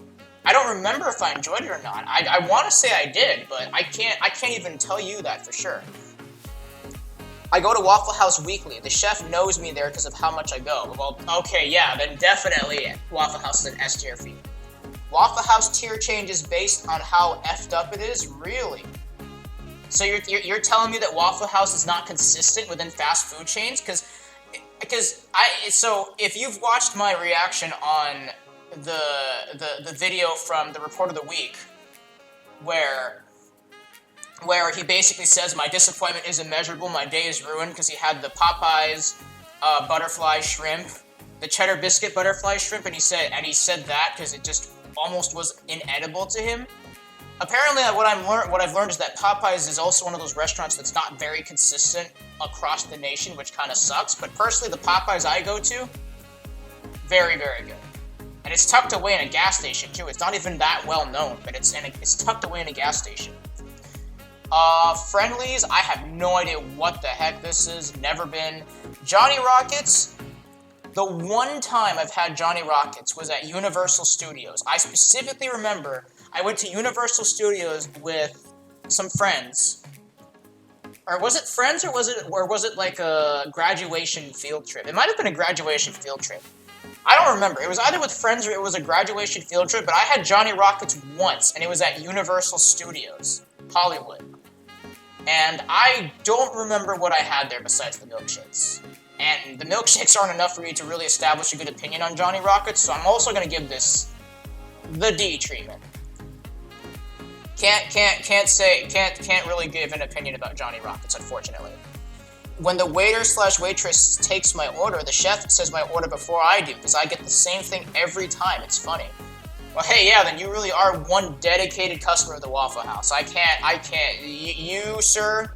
I don't remember if I enjoyed it or not. I want to say I did, but I can't even tell you that for sure. I go to Waffle House weekly. The chef knows me there because of how much I go. Well, okay, yeah, then definitely Waffle House is an S tier for you. Waffle House tier changes based on how effed up it is? Really? So you're telling me that Waffle House is not consistent within fast food chains? So if you've watched my reaction on the video from the Report of the Week, where he basically says my disappointment is immeasurable, my day is ruined because he had the Popeyes butterfly shrimp, the cheddar biscuit butterfly shrimp, and he said that because it just almost was inedible to him. Apparently, what I've learned is that Popeyes is also one of those restaurants that's not very consistent across the nation, which kind of sucks. But personally, the Popeyes I go to, very, very good. And it's tucked away in a gas station too. It's not even that well known, but it's tucked away in a gas station. Friendlies, I have no idea what the heck this is. Never been. Johnny Rockets. The one time I've had Johnny Rockets was at Universal Studios. I specifically remember I went to Universal Studios with some friends. Or was it friends, or was it like a graduation field trip? It might have been a graduation field trip. I don't remember. It was either with friends or it was a graduation field trip, but I had Johnny Rockets once, and it was at Universal Studios, Hollywood. And I don't remember what I had there besides the milkshakes. And the milkshakes aren't enough for me to really establish a good opinion on Johnny Rockets, so I'm also going to give this the D treatment. Can't really give an opinion about Johnny Rockets, unfortunately. When the waiter/waitress takes my order, the chef says my order before I do, because I get the same thing every time. It's funny. Well, hey, yeah, then you really are one dedicated customer of the Waffle House. I can't. You, sir,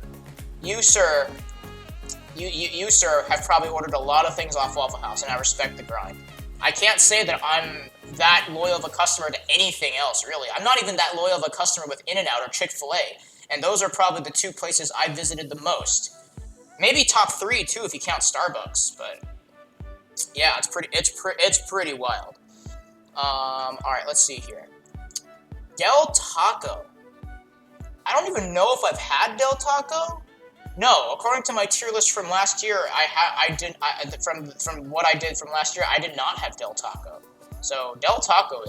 have probably ordered a lot of things off Waffle House, and I respect the grind. I can't say that I'm that loyal of a customer to anything else, really. I'm not even that loyal of a customer with In-N-Out or Chick-fil-A, and those are probably the two places I visited the most. Maybe top 3 too if you count Starbucks, but yeah, it's pretty wild. All right, let's see here. Del Taco. I don't even know if I've had Del Taco. No, according to my tier list from last year, from what I did from last year, I did not have Del Taco. So Del Taco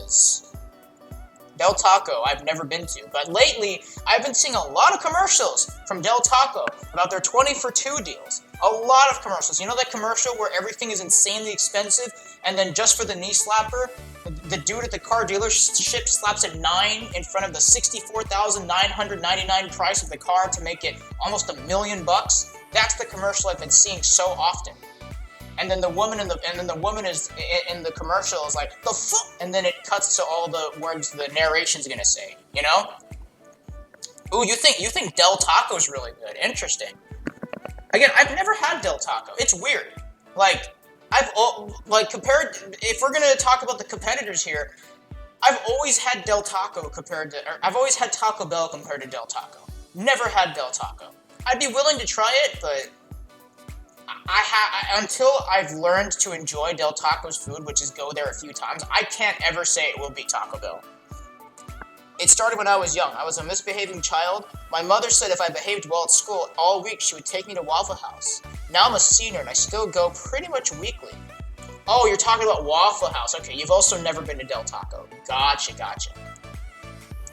I've never been to. But lately, I've been seeing a lot of commercials from Del Taco about their 20 for 2 deals. A lot of commercials. You know that commercial where everything is insanely expensive, and then just for the knee slapper, the dude at the car dealership slaps a 9 in front of the $64,999 price of the car to make it almost $1 million? That's the commercial I've been seeing so often. And then the woman is in the commercial is like, the fuck, and then it cuts to all the words the narration's gonna say, you know? Ooh, you think Del Taco's really good? Interesting. Again, I've never had Del Taco. It's weird. Compared, if we're gonna talk about the competitors here, I've always had Del Taco I've always had Taco Bell compared to Del Taco. Never had Del Taco. I'd be willing to try it, but until I've learned to enjoy Del Taco's food, which is go there a few times, I can't ever say it will be Taco Bell. It started when I was young. I was a misbehaving child. My mother said if I behaved well at school all week, she would take me to Waffle House. Now I'm a senior and I still go pretty much weekly. Oh, you're talking about Waffle House. Okay, you've also never been to Del Taco. Gotcha.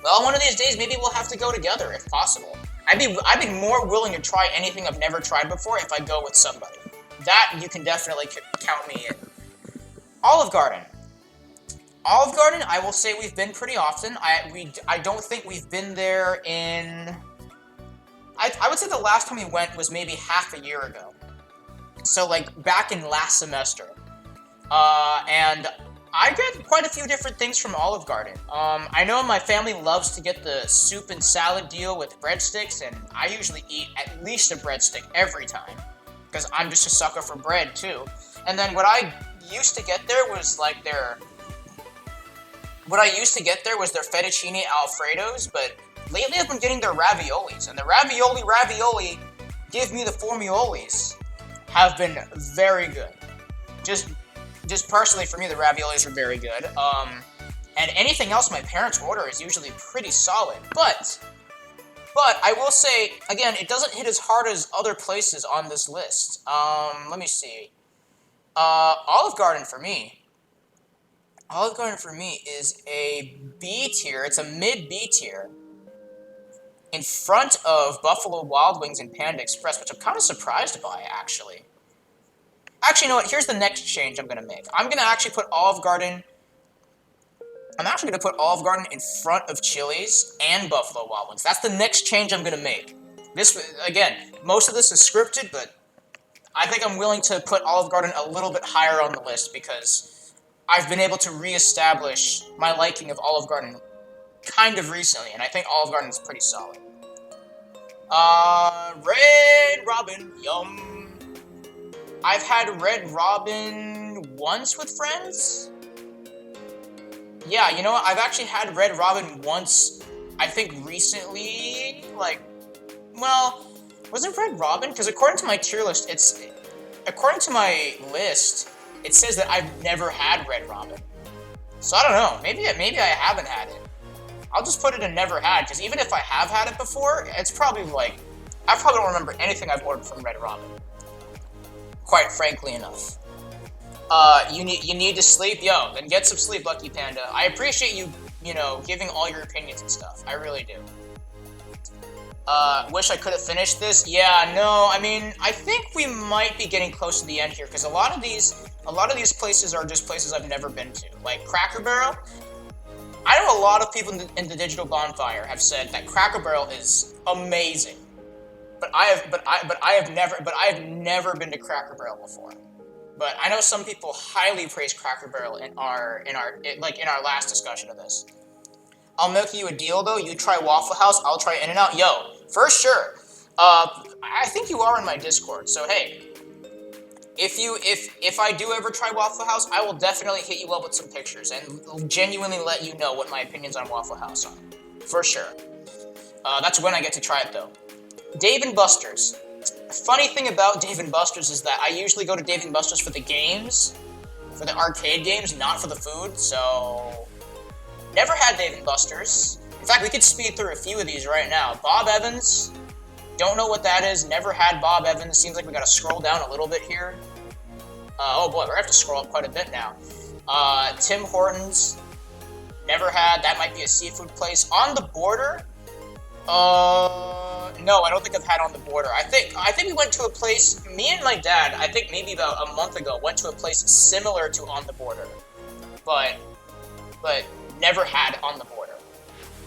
Well, one of these days, maybe we'll have to go together if possible. I'd be more willing to try anything I've never tried before if I go with somebody. That you can definitely count me in. Olive Garden. Olive Garden, I will say we've been pretty often. I don't think we've been there in... I would say the last time we went was maybe half a year ago. So, back in last semester. And I get quite a few different things from Olive Garden. I know my family loves to get the soup and salad deal with breadsticks, and I usually eat at least a breadstick every time. Because I'm just a sucker for bread, too. And then what I used to get there was, their fettuccine Alfredos, but lately I've been getting their raviolis, and the ravioli give me the formiolis have been very good. Just personally for me, the raviolis are very good. And anything else my parents order is usually pretty solid. But I will say, again, it doesn't hit as hard as other places on this list. Let me see. Olive Garden for me is a B tier. It's a mid-B tier. In front of Buffalo Wild Wings and Panda Express, which I'm kind of surprised by, actually. Actually, you know what? Here's the next change I'm going to make. I'm going to actually put Olive Garden... in front of Chili's and Buffalo Wild Wings. That's the next change I'm going to make. This, again, most of this is scripted, but I think I'm willing to put Olive Garden a little bit higher on the list because I've been able to reestablish my liking of Olive Garden kind of recently, and I think Olive Garden is pretty solid. Red Robin, yum. I've had Red Robin once with friends. Yeah, you know what? I've actually had Red Robin once, I think recently, was it Red Robin? Because according to my tier list, it says that I've never had Red Robin. So I don't know, maybe I haven't had it. I'll just put it in never had, because even if I have had it before, it's probably I probably don't remember anything I've ordered from Red Robin. Quite frankly enough. You need to sleep? Yo, then get some sleep, Lucky Panda. I appreciate you, giving all your opinions and stuff. I really do. Wish I could have finished this. Yeah, no, I mean, I think we might be getting close to the end here, because a lot of these places are just places I've never been to. Like Cracker Barrel. I know a lot of people in the Digital Bonfire have said that Cracker Barrel is amazing. But I have never been to Cracker Barrel before. But I know some people highly praise Cracker Barrel in our last discussion of this. I'll make you a deal though. You try Waffle House, I'll try In-N-Out. Yo, for sure. I think you are in my Discord, so hey. If I do ever try Waffle House, I will definitely hit you up with some pictures and genuinely let you know what my opinions on Waffle House are. For sure. That's when I get to try it though. Dave & Buster's. Funny thing about Dave & Buster's is that I usually go to Dave & Buster's for the games, for the arcade games, not for the food, so... Never had Dave & Buster's. In fact, we could speed through a few of these right now. Bob Evans, don't know what that is, never had Bob Evans. Seems like we gotta scroll down a little bit here. Oh boy, we're gonna have to scroll up quite a bit now. Tim Hortons, never had. That might be a seafood place. On the Border, no, I don't think I've had On the Border. I think we went to a place, me and my dad, I think maybe about a month ago, went to a place similar to On the Border. But never had On the Border.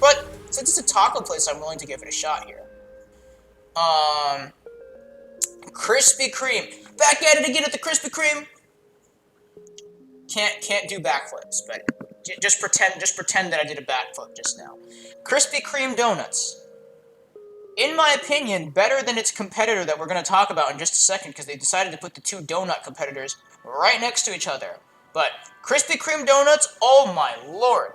But since it's a taco place, I'm willing to give it a shot here. Krispy Kreme. Back at it again at the Krispy Kreme. Can't do backflips, but just pretend that I did a backflip just now. Krispy Kreme donuts. In my opinion, better than its competitor that we're going to talk about in just a second, because they decided to put the two donut competitors right next to each other. But Krispy Kreme donuts, oh my lord.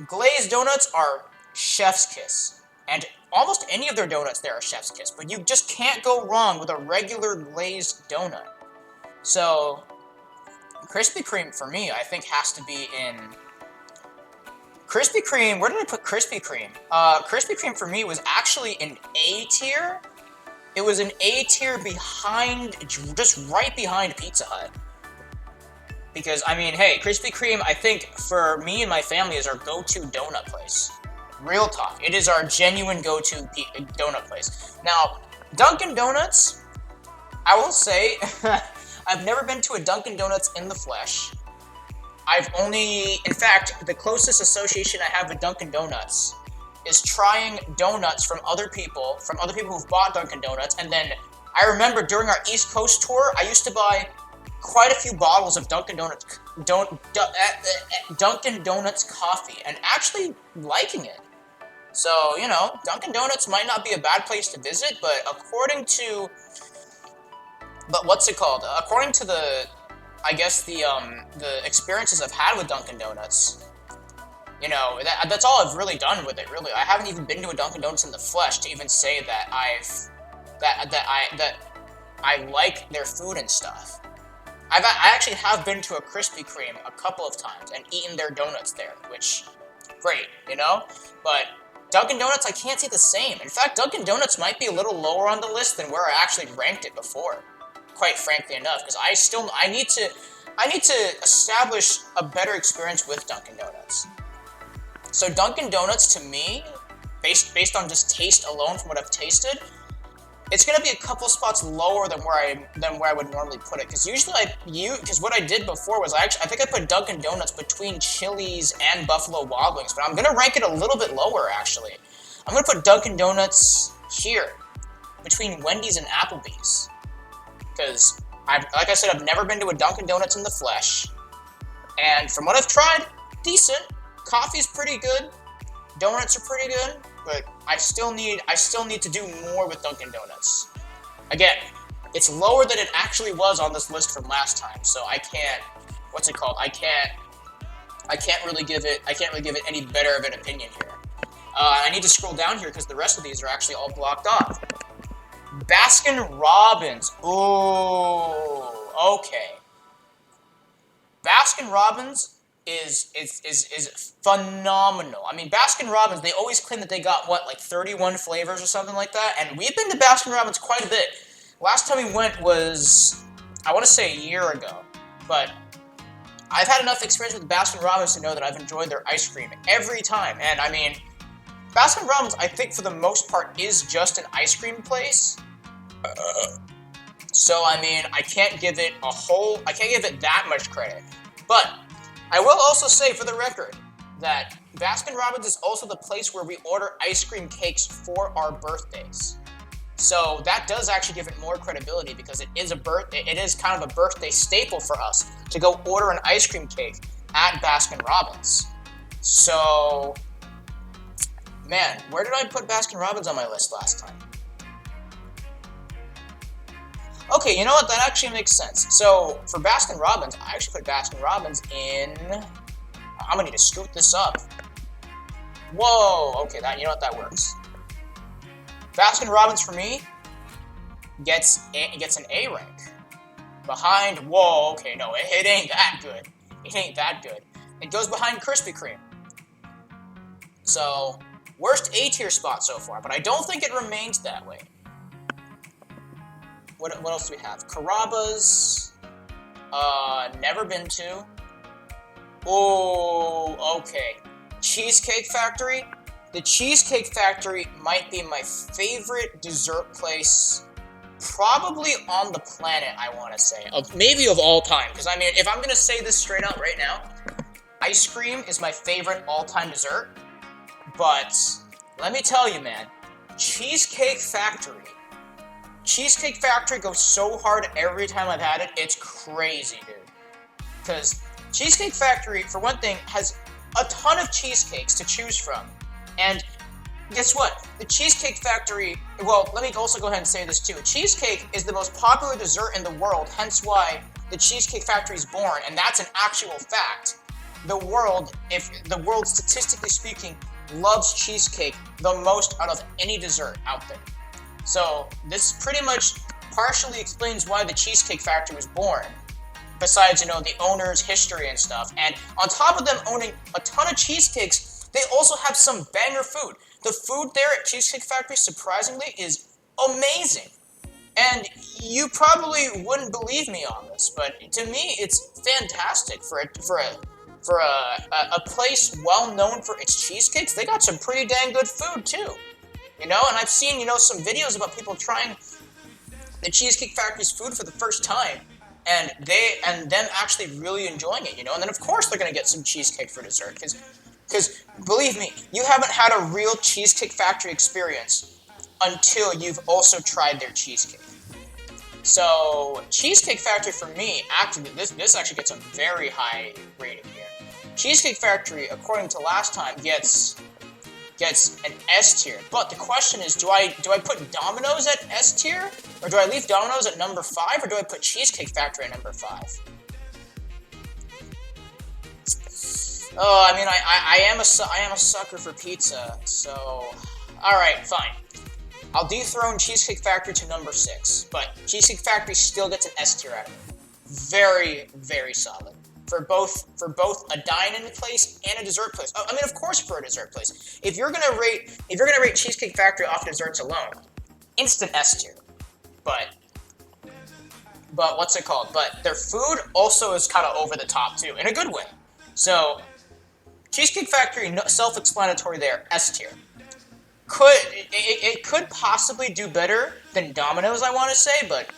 Glazed donuts are chef's kiss. And almost any of their donuts there are chef's kiss, but you just can't go wrong with a regular glazed donut. So, Krispy Kreme for me, I think has to be in... Krispy Kreme, where did I put Krispy Kreme? Krispy Kreme for me was actually an A tier. It was an A tier behind, just right behind Pizza Hut. Because, I mean, hey, Krispy Kreme, I think, for me and my family, is our go-to donut place. Real talk. It is our genuine go-to donut place. Now, Dunkin' Donuts, I will say, I've never been to a Dunkin' Donuts in the flesh. In fact, the closest association I have with Dunkin' Donuts is trying donuts from other people who've bought Dunkin' Donuts, and then I remember during our East Coast tour, I used to buy quite a few bottles of Dunkin' Donuts coffee, and actually liking it. So, you know, Dunkin' Donuts might not be a bad place to visit, but according to the experiences I've had with Dunkin' Donuts, you know, that's all I've really done with it, really. I haven't even been to a Dunkin' Donuts in the flesh to even say that I like their food and stuff. I actually have been to a Krispy Kreme a couple of times and eaten their donuts there, which, great, you know? But Dunkin' Donuts, I can't say the same. In fact, Dunkin' Donuts might be a little lower on the list than where I actually ranked it before, quite frankly enough, because I need to establish a better experience with Dunkin' Donuts. So Dunkin' Donuts, to me, based on just taste alone from what I've tasted, it's gonna be a couple spots lower than where I would normally put it. Because usually because what I did before was I think I put Dunkin' Donuts between Chili's and Buffalo Wild Wings, but I'm gonna rank it a little bit lower actually. I'm gonna put Dunkin' Donuts here, between Wendy's and Applebee's. Because like I said, I've never been to a Dunkin' Donuts in the flesh, and from what I've tried, decent. Coffee's pretty good. Donuts are pretty good, but I still need to do more with Dunkin' Donuts. Again, it's lower than it actually was on this list from last time, so I can't. I can't really give it any better of an opinion here. I need to scroll down here because the rest of these are actually all blocked off. Baskin Robbins. Ooh, okay. Baskin Robbins is phenomenal. I mean, Baskin Robbins, they always claim that they got, like 31 flavors or something like that, and we've been to Baskin Robbins quite a bit. Last time we went was, I want to say a year ago, but I've had enough experience with Baskin Robbins to know that I've enjoyed their ice cream every time, and I mean, Baskin Robbins, I think for the most part, is just an ice cream place. So, I mean, I can't give it that much credit, but I will also say, for the record, that Baskin Robbins is also the place where we order ice cream cakes for our birthdays. So that does actually give it more credibility because it is kind of a birthday staple for us to go order an ice cream cake at Baskin Robbins. So, man, where did I put Baskin Robbins on my list last time? Okay, you know what? That actually makes sense. So, for Baskin Robbins, I actually put Baskin Robbins in... I'm gonna need to scoot this up. Whoa! Okay, you know what? That works. Baskin Robbins, for me, gets an A rank. Behind... Whoa, okay, no, it ain't that good. It ain't that good. It goes behind Krispy Kreme. So, Worst A tier spot so far, but I don't think it remains that way. What else do we have? Carrabba's. Never been to. Oh, okay. Cheesecake Factory. The Cheesecake Factory might be my favorite dessert place, probably on the planet, I want to say. Maybe of all time. Because, I mean, if I'm going to say this straight out right now, ice cream is my favorite all-time dessert. But, let me tell you, man, Cheesecake Factory goes so hard every time I've had it, it's crazy, dude. Because Cheesecake Factory, for one thing, has a ton of cheesecakes to choose from. And guess what? The Cheesecake Factory, well, let me also go ahead and say this too. Cheesecake is the most popular dessert in the world, hence why the Cheesecake Factory is born, and that's an actual fact. The world, statistically speaking, loves cheesecake the most out of any dessert out there. So this pretty much partially explains why the Cheesecake Factory was born, besides, the owner's history and stuff. And on top of them owning a ton of cheesecakes, they also have some banger food. The food there at Cheesecake Factory, surprisingly, is amazing. And you probably wouldn't believe me on this, but to me, it's fantastic for a place well known for its cheesecakes. They got some pretty dang good food too. And I've seen, some videos about people trying the Cheesecake Factory's food for the first time, and them actually really enjoying it, and then of course they're gonna get some cheesecake for dessert, because believe me, you haven't had a real Cheesecake Factory experience until you've also tried their cheesecake. So, Cheesecake Factory for me, actually, this actually gets a very high rating here. Cheesecake Factory, according to last time, gets an S tier. But the question is, do I put Domino's at S tier? Or do I leave Domino's at number 5? Or do I put Cheesecake Factory at number 5? Oh, I mean, I am a sucker for pizza, so... Alright, fine. I'll dethrone Cheesecake Factory to number 6, but Cheesecake Factory still gets an S tier out of it. Very, very solid. For both a dine-in place and a dessert place. I mean, of course, for a dessert place. If you're gonna rate Cheesecake Factory off desserts alone, instant S tier. But what's it called? But their food also is kind of over the top too, in a good way. So, Cheesecake Factory, self-explanatory there, S tier. It could possibly do better than Domino's, I want to say, but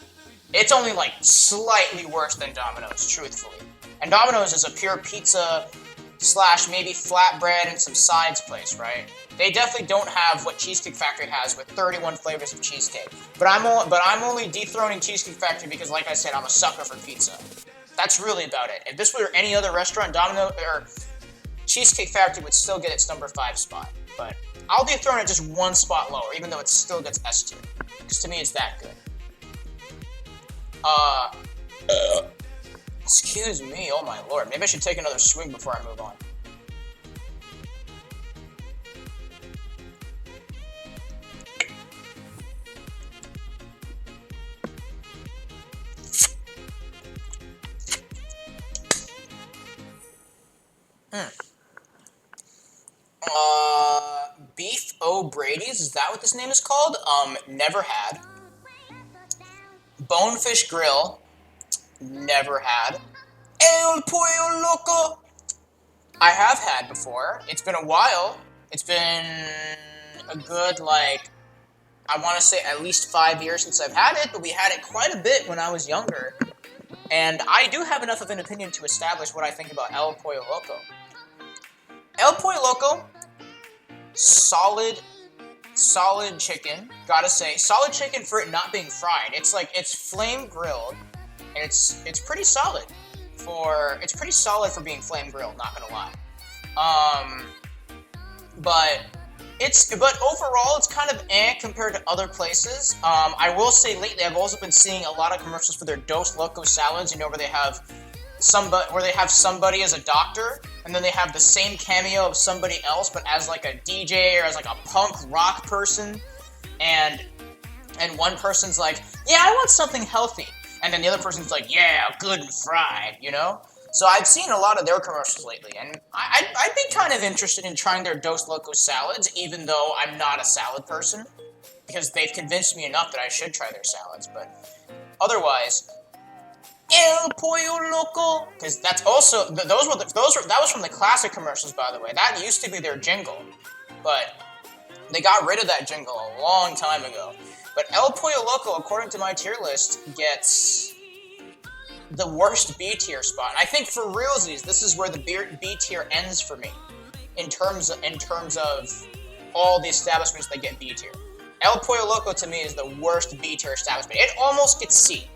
it's only like slightly worse than Domino's, truthfully. And Domino's is a pure pizza / maybe flatbread and some sides place, right? They definitely don't have what Cheesecake Factory has with 31 flavors of cheesecake. But I'm only dethroning Cheesecake Factory because, like I said, I'm a sucker for pizza. That's really about it. If this were any other restaurant, Domino or Cheesecake Factory would still get its number 5 spot. But I'll dethrone it just one spot lower, even though it still gets S tier. Because to me, it's that good. Excuse me, oh my lord. Maybe I should take another swig before I move on. Beef O'Brady's, is that what this name is called? Never had. Bonefish Grill, never had. El Pollo Loco, I have had before. It's been a while. It's been a good, I want to say at least 5 years since I've had it, but we had it quite a bit when I was younger. And I do have enough of an opinion to establish what I think about El Pollo Loco. El Pollo Loco, solid chicken, gotta say. Solid chicken for it not being fried. It's flame grilled, and it's pretty solid for being flame grilled, not gonna lie. But overall it's kind of compared to other places. I will say lately I've also been seeing a lot of commercials for their Dos Locos salads, where they have somebody as a doctor, and then they have the same cameo of somebody else, but as a DJ or as a punk rock person, and one person's like, yeah, I want something healthy, and then the other person's like, yeah, good and fried, So I've seen a lot of their commercials lately, and I'd be kind of interested in trying their Dos Locos salads, even though I'm not a salad person, because they've convinced me enough that I should try their salads. But otherwise, El Pollo Loco, because that's also that was from the classic commercials, by the way. That used to be their jingle, but they got rid of that jingle a long time ago. But El Pollo Loco, according to my tier list, gets the worst B tier spot. And I think for realsies, this is where the B tier ends for me, in terms of all the establishments that get B tier. El Pollo Loco to me is the worst B tier establishment. It almost gets C,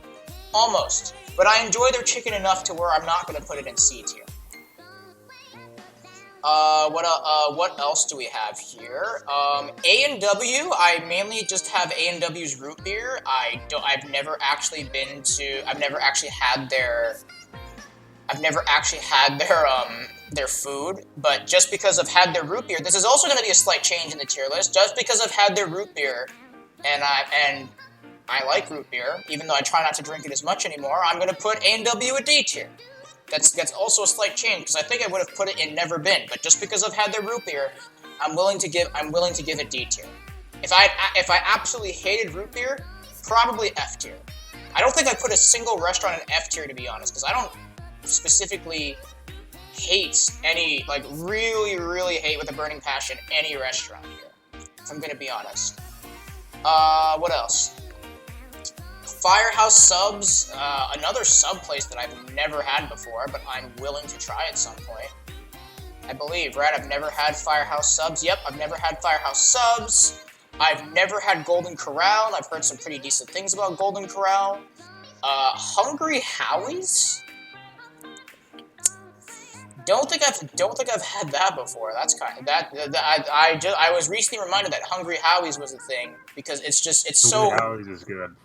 almost. But I enjoy their chicken enough to where I'm not going to put it in C tier. What else do we have here? A&W, I mainly just have A&W's root beer. I've never actually had their food, but just because I've had their root beer, this is also going to be a slight change in the tier list. Just because I've had their root beer, and I like root beer, even though I try not to drink it as much anymore, I'm going to put A&W a D tier. That's also a slight change, because I think I would have put it in Never Been, but just because I've had their root beer, I'm willing to give it D tier. If I absolutely hated root beer, probably F tier. I don't think I put a single restaurant in F tier, to be honest, because I don't specifically hate any, like, really, really hate with a burning passion any restaurant here, if I'm gonna be honest. What else? Firehouse Subs, another sub place that I've never had before, but I'm willing to try at some point. I believe, right? I've never had Firehouse Subs. Yep, I've never had Firehouse Subs. I've never had Golden Corral, and I've heard some pretty decent things about Golden Corral. Hungry Howie's? Don't think I've had that before. That's kind of I was recently reminded that Hungry Howie's was a thing, because it's so. Hungry Howie's is good.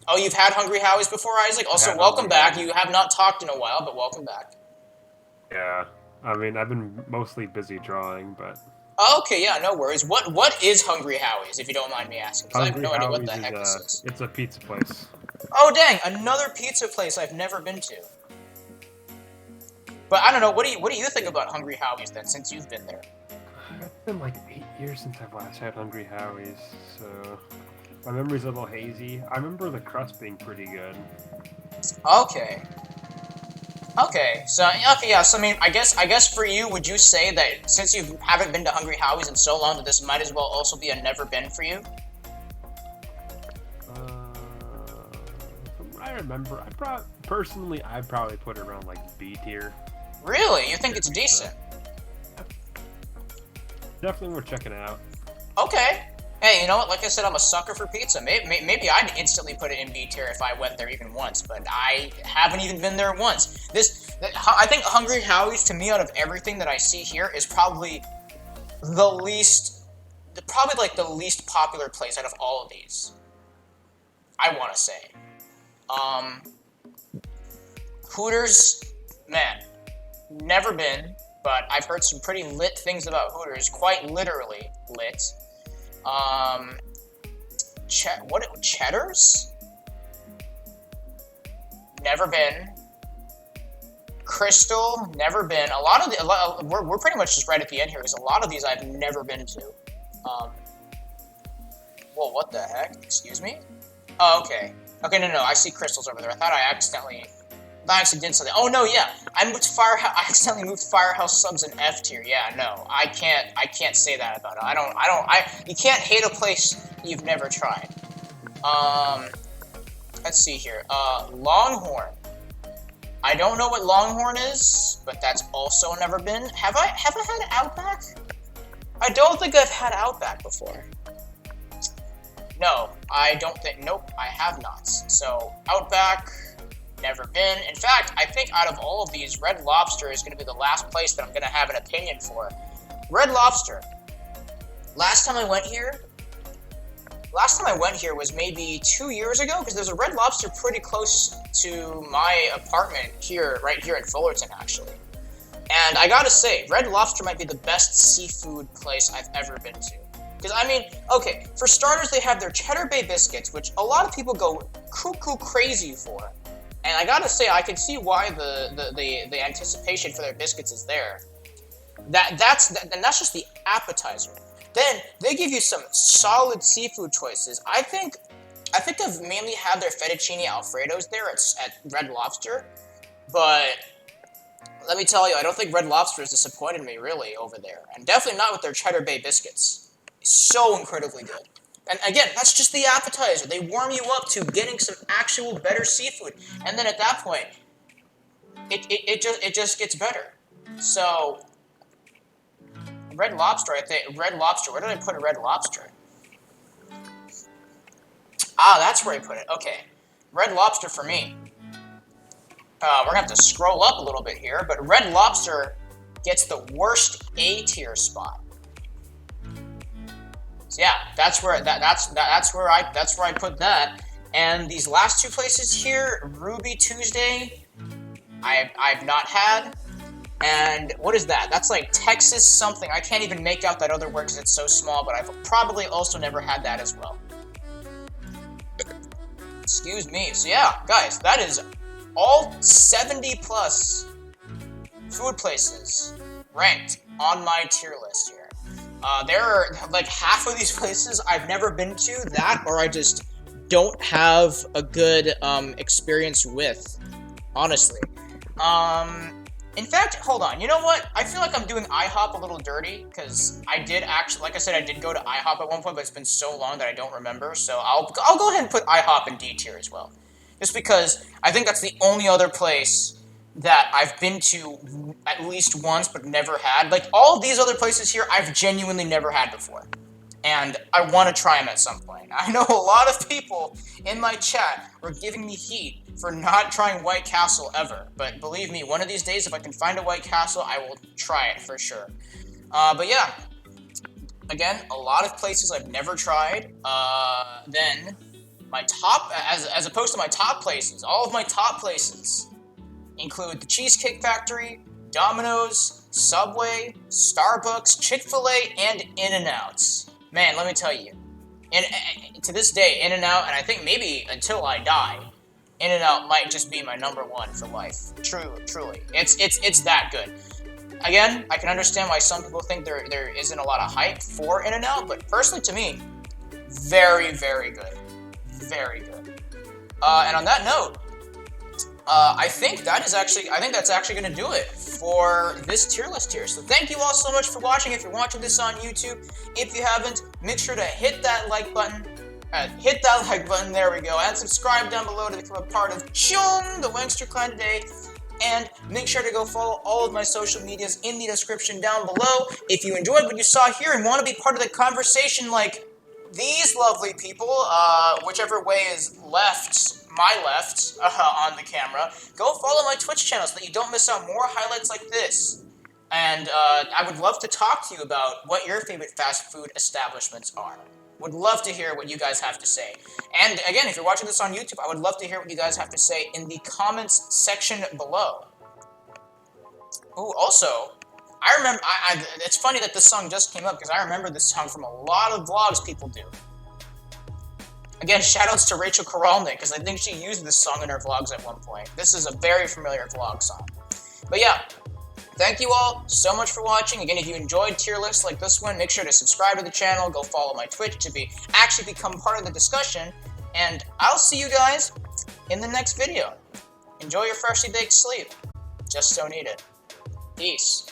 Oh, you've had Hungry Howie's before, Isaac? Also, welcome back. You have not talked in a while, but welcome back. Yeah, I mean, I've been mostly busy drawing, but... Okay, yeah, no worries. What is Hungry Howie's, if you don't mind me asking? Because I have no idea what the heck this is. It's a pizza place. Oh, dang, another pizza place I've never been to. But I don't know, what do you think about Hungry Howie's, then, since you've been there? It's been like 8 years since I've last had Hungry Howie's, so... My memory's a little hazy. I remember the crust being pretty good. Okay. So I mean, I guess for you, would you say that since you haven't been to Hungry Howie's in so long, that this might as well also be a never been for you? From what I remember, personally, I'd probably put it around like B tier. Really? You think it's decent? Definitely worth checking out. Okay. Hey, you know what? Like I said, I'm a sucker for pizza. Maybe I'd instantly put it in B tier if I went there even once, but I haven't even been there once. I think Hungry Howie's, to me, out of everything that I see here, is probably the least popular place out of all of these. I want to say. Hooters, man, never been, but I've heard some pretty lit things about Hooters, quite literally lit. Cheddar's? Never been. Crystal? Never been. We're pretty much just right at the end here, because a lot of these I've never been to. Whoa, what the heck? Excuse me? Oh, okay. Okay, no, I see Crystals over there. I thought I accidentally did something. Oh no, yeah. I accidentally moved Firehouse Subs in F tier. Yeah, no. I can't say that about it. You can't hate a place you've never tried. Let's see here. Longhorn. I don't know what Longhorn is, but that's also never been. Have I had Outback? I don't think I've had Outback before. No, I don't think. Nope, I have not. So Outback. Never been. In fact, I think out of all of these, Red Lobster is going to be the last place that I'm going to have an opinion for. Red Lobster. Last time I went here was maybe 2 years ago, because there's a Red Lobster pretty close to my apartment here, right here in Fullerton, actually. And I gotta say, Red Lobster might be the best seafood place I've ever been to. Because, I mean, okay, for starters, they have their Cheddar Bay biscuits, which a lot of people go cuckoo crazy for. And I gotta say, I can see why the anticipation for their biscuits is there. That's just the appetizer. Then they give you some solid seafood choices. I think I've mainly had their fettuccine alfredos there at Red Lobster, but let me tell you, I don't think Red Lobster has disappointed me really over there, and definitely not with their Cheddar Bay biscuits. It's so incredibly good. And again, that's just the appetizer. They warm you up to getting some actual better seafood, and then at that point, it just gets better. So, Red Lobster, I think. Red Lobster. Where did I put a Red Lobster? Ah, that's where I put it. Okay, Red Lobster for me. We're gonna have to scroll up a little bit here, but Red Lobster gets the worst A tier spot. So yeah, that's where I put that. And these last two places here, Ruby Tuesday, I've not had. And what is that? That's like Texas something. I can't even make out that other word because it's so small, but I've probably also never had that as well. Excuse me. So yeah, guys, that is all 70 plus food places ranked on my tier list here. There are like half of these places I've never been to, that or I just don't have a good experience with, honestly. In fact, hold on, you know what? I feel like I'm doing IHOP a little dirty, because I did actually, like I said, I did go to IHOP at one point, but it's been so long that I don't remember, so I'll go ahead and put IHOP in D tier as well. Just because I think that's the only other place that I've been to at least once, but never had. Like, all of these other places here, I've genuinely never had before. And I want to try them at some point. I know a lot of people in my chat were giving me heat for not trying White Castle ever. But believe me, one of these days, if I can find a White Castle, I will try it for sure. But yeah, again, a lot of places I've never tried. Then my top, as opposed to my top places, all of my top places include the Cheesecake Factory, Domino's, Subway, Starbucks, Chick-fil-A, and In-N-Outs. Man, let me tell you, to this day, In-N-Out, and I think maybe until I die, In-N-Out might just be my number one for life. Truly. It's that good. Again, I can understand why some people think there isn't a lot of hype for In-N-Out, but personally to me, very, very good. Very good. And on that note, I think that's actually going to do it for this tier list here. So thank you all so much for watching. If you're watching this on YouTube, if you haven't, make sure to hit that like button. There we go. And subscribe down below to become a part of Chung, the Wankster Clan today. And make sure to go follow all of my social medias in the description down below. If you enjoyed what you saw here and want to be part of the conversation like these lovely people, whichever way is left, my left, on the camera, go follow my Twitch channel so that you don't miss out more highlights like this. And I would love to talk to you about what your favorite fast food establishments are. Would love to hear what you guys have to say. And again, if you're watching this on YouTube, I would love to hear what you guys have to say in the comments section below. Ooh, also, I remember, it's funny that this song just came up because I remember this song from a lot of vlogs people do. Again, shoutouts to Rachel Koralnik, because I think she used this song in her vlogs at one point. This is a very familiar vlog song. But yeah, thank you all so much for watching. Again, if you enjoyed tier lists like this one, make sure to subscribe to the channel, go follow my Twitch to actually become part of the discussion, and I'll see you guys in the next video. Enjoy your freshly baked sleep. Just don't eat it. Peace.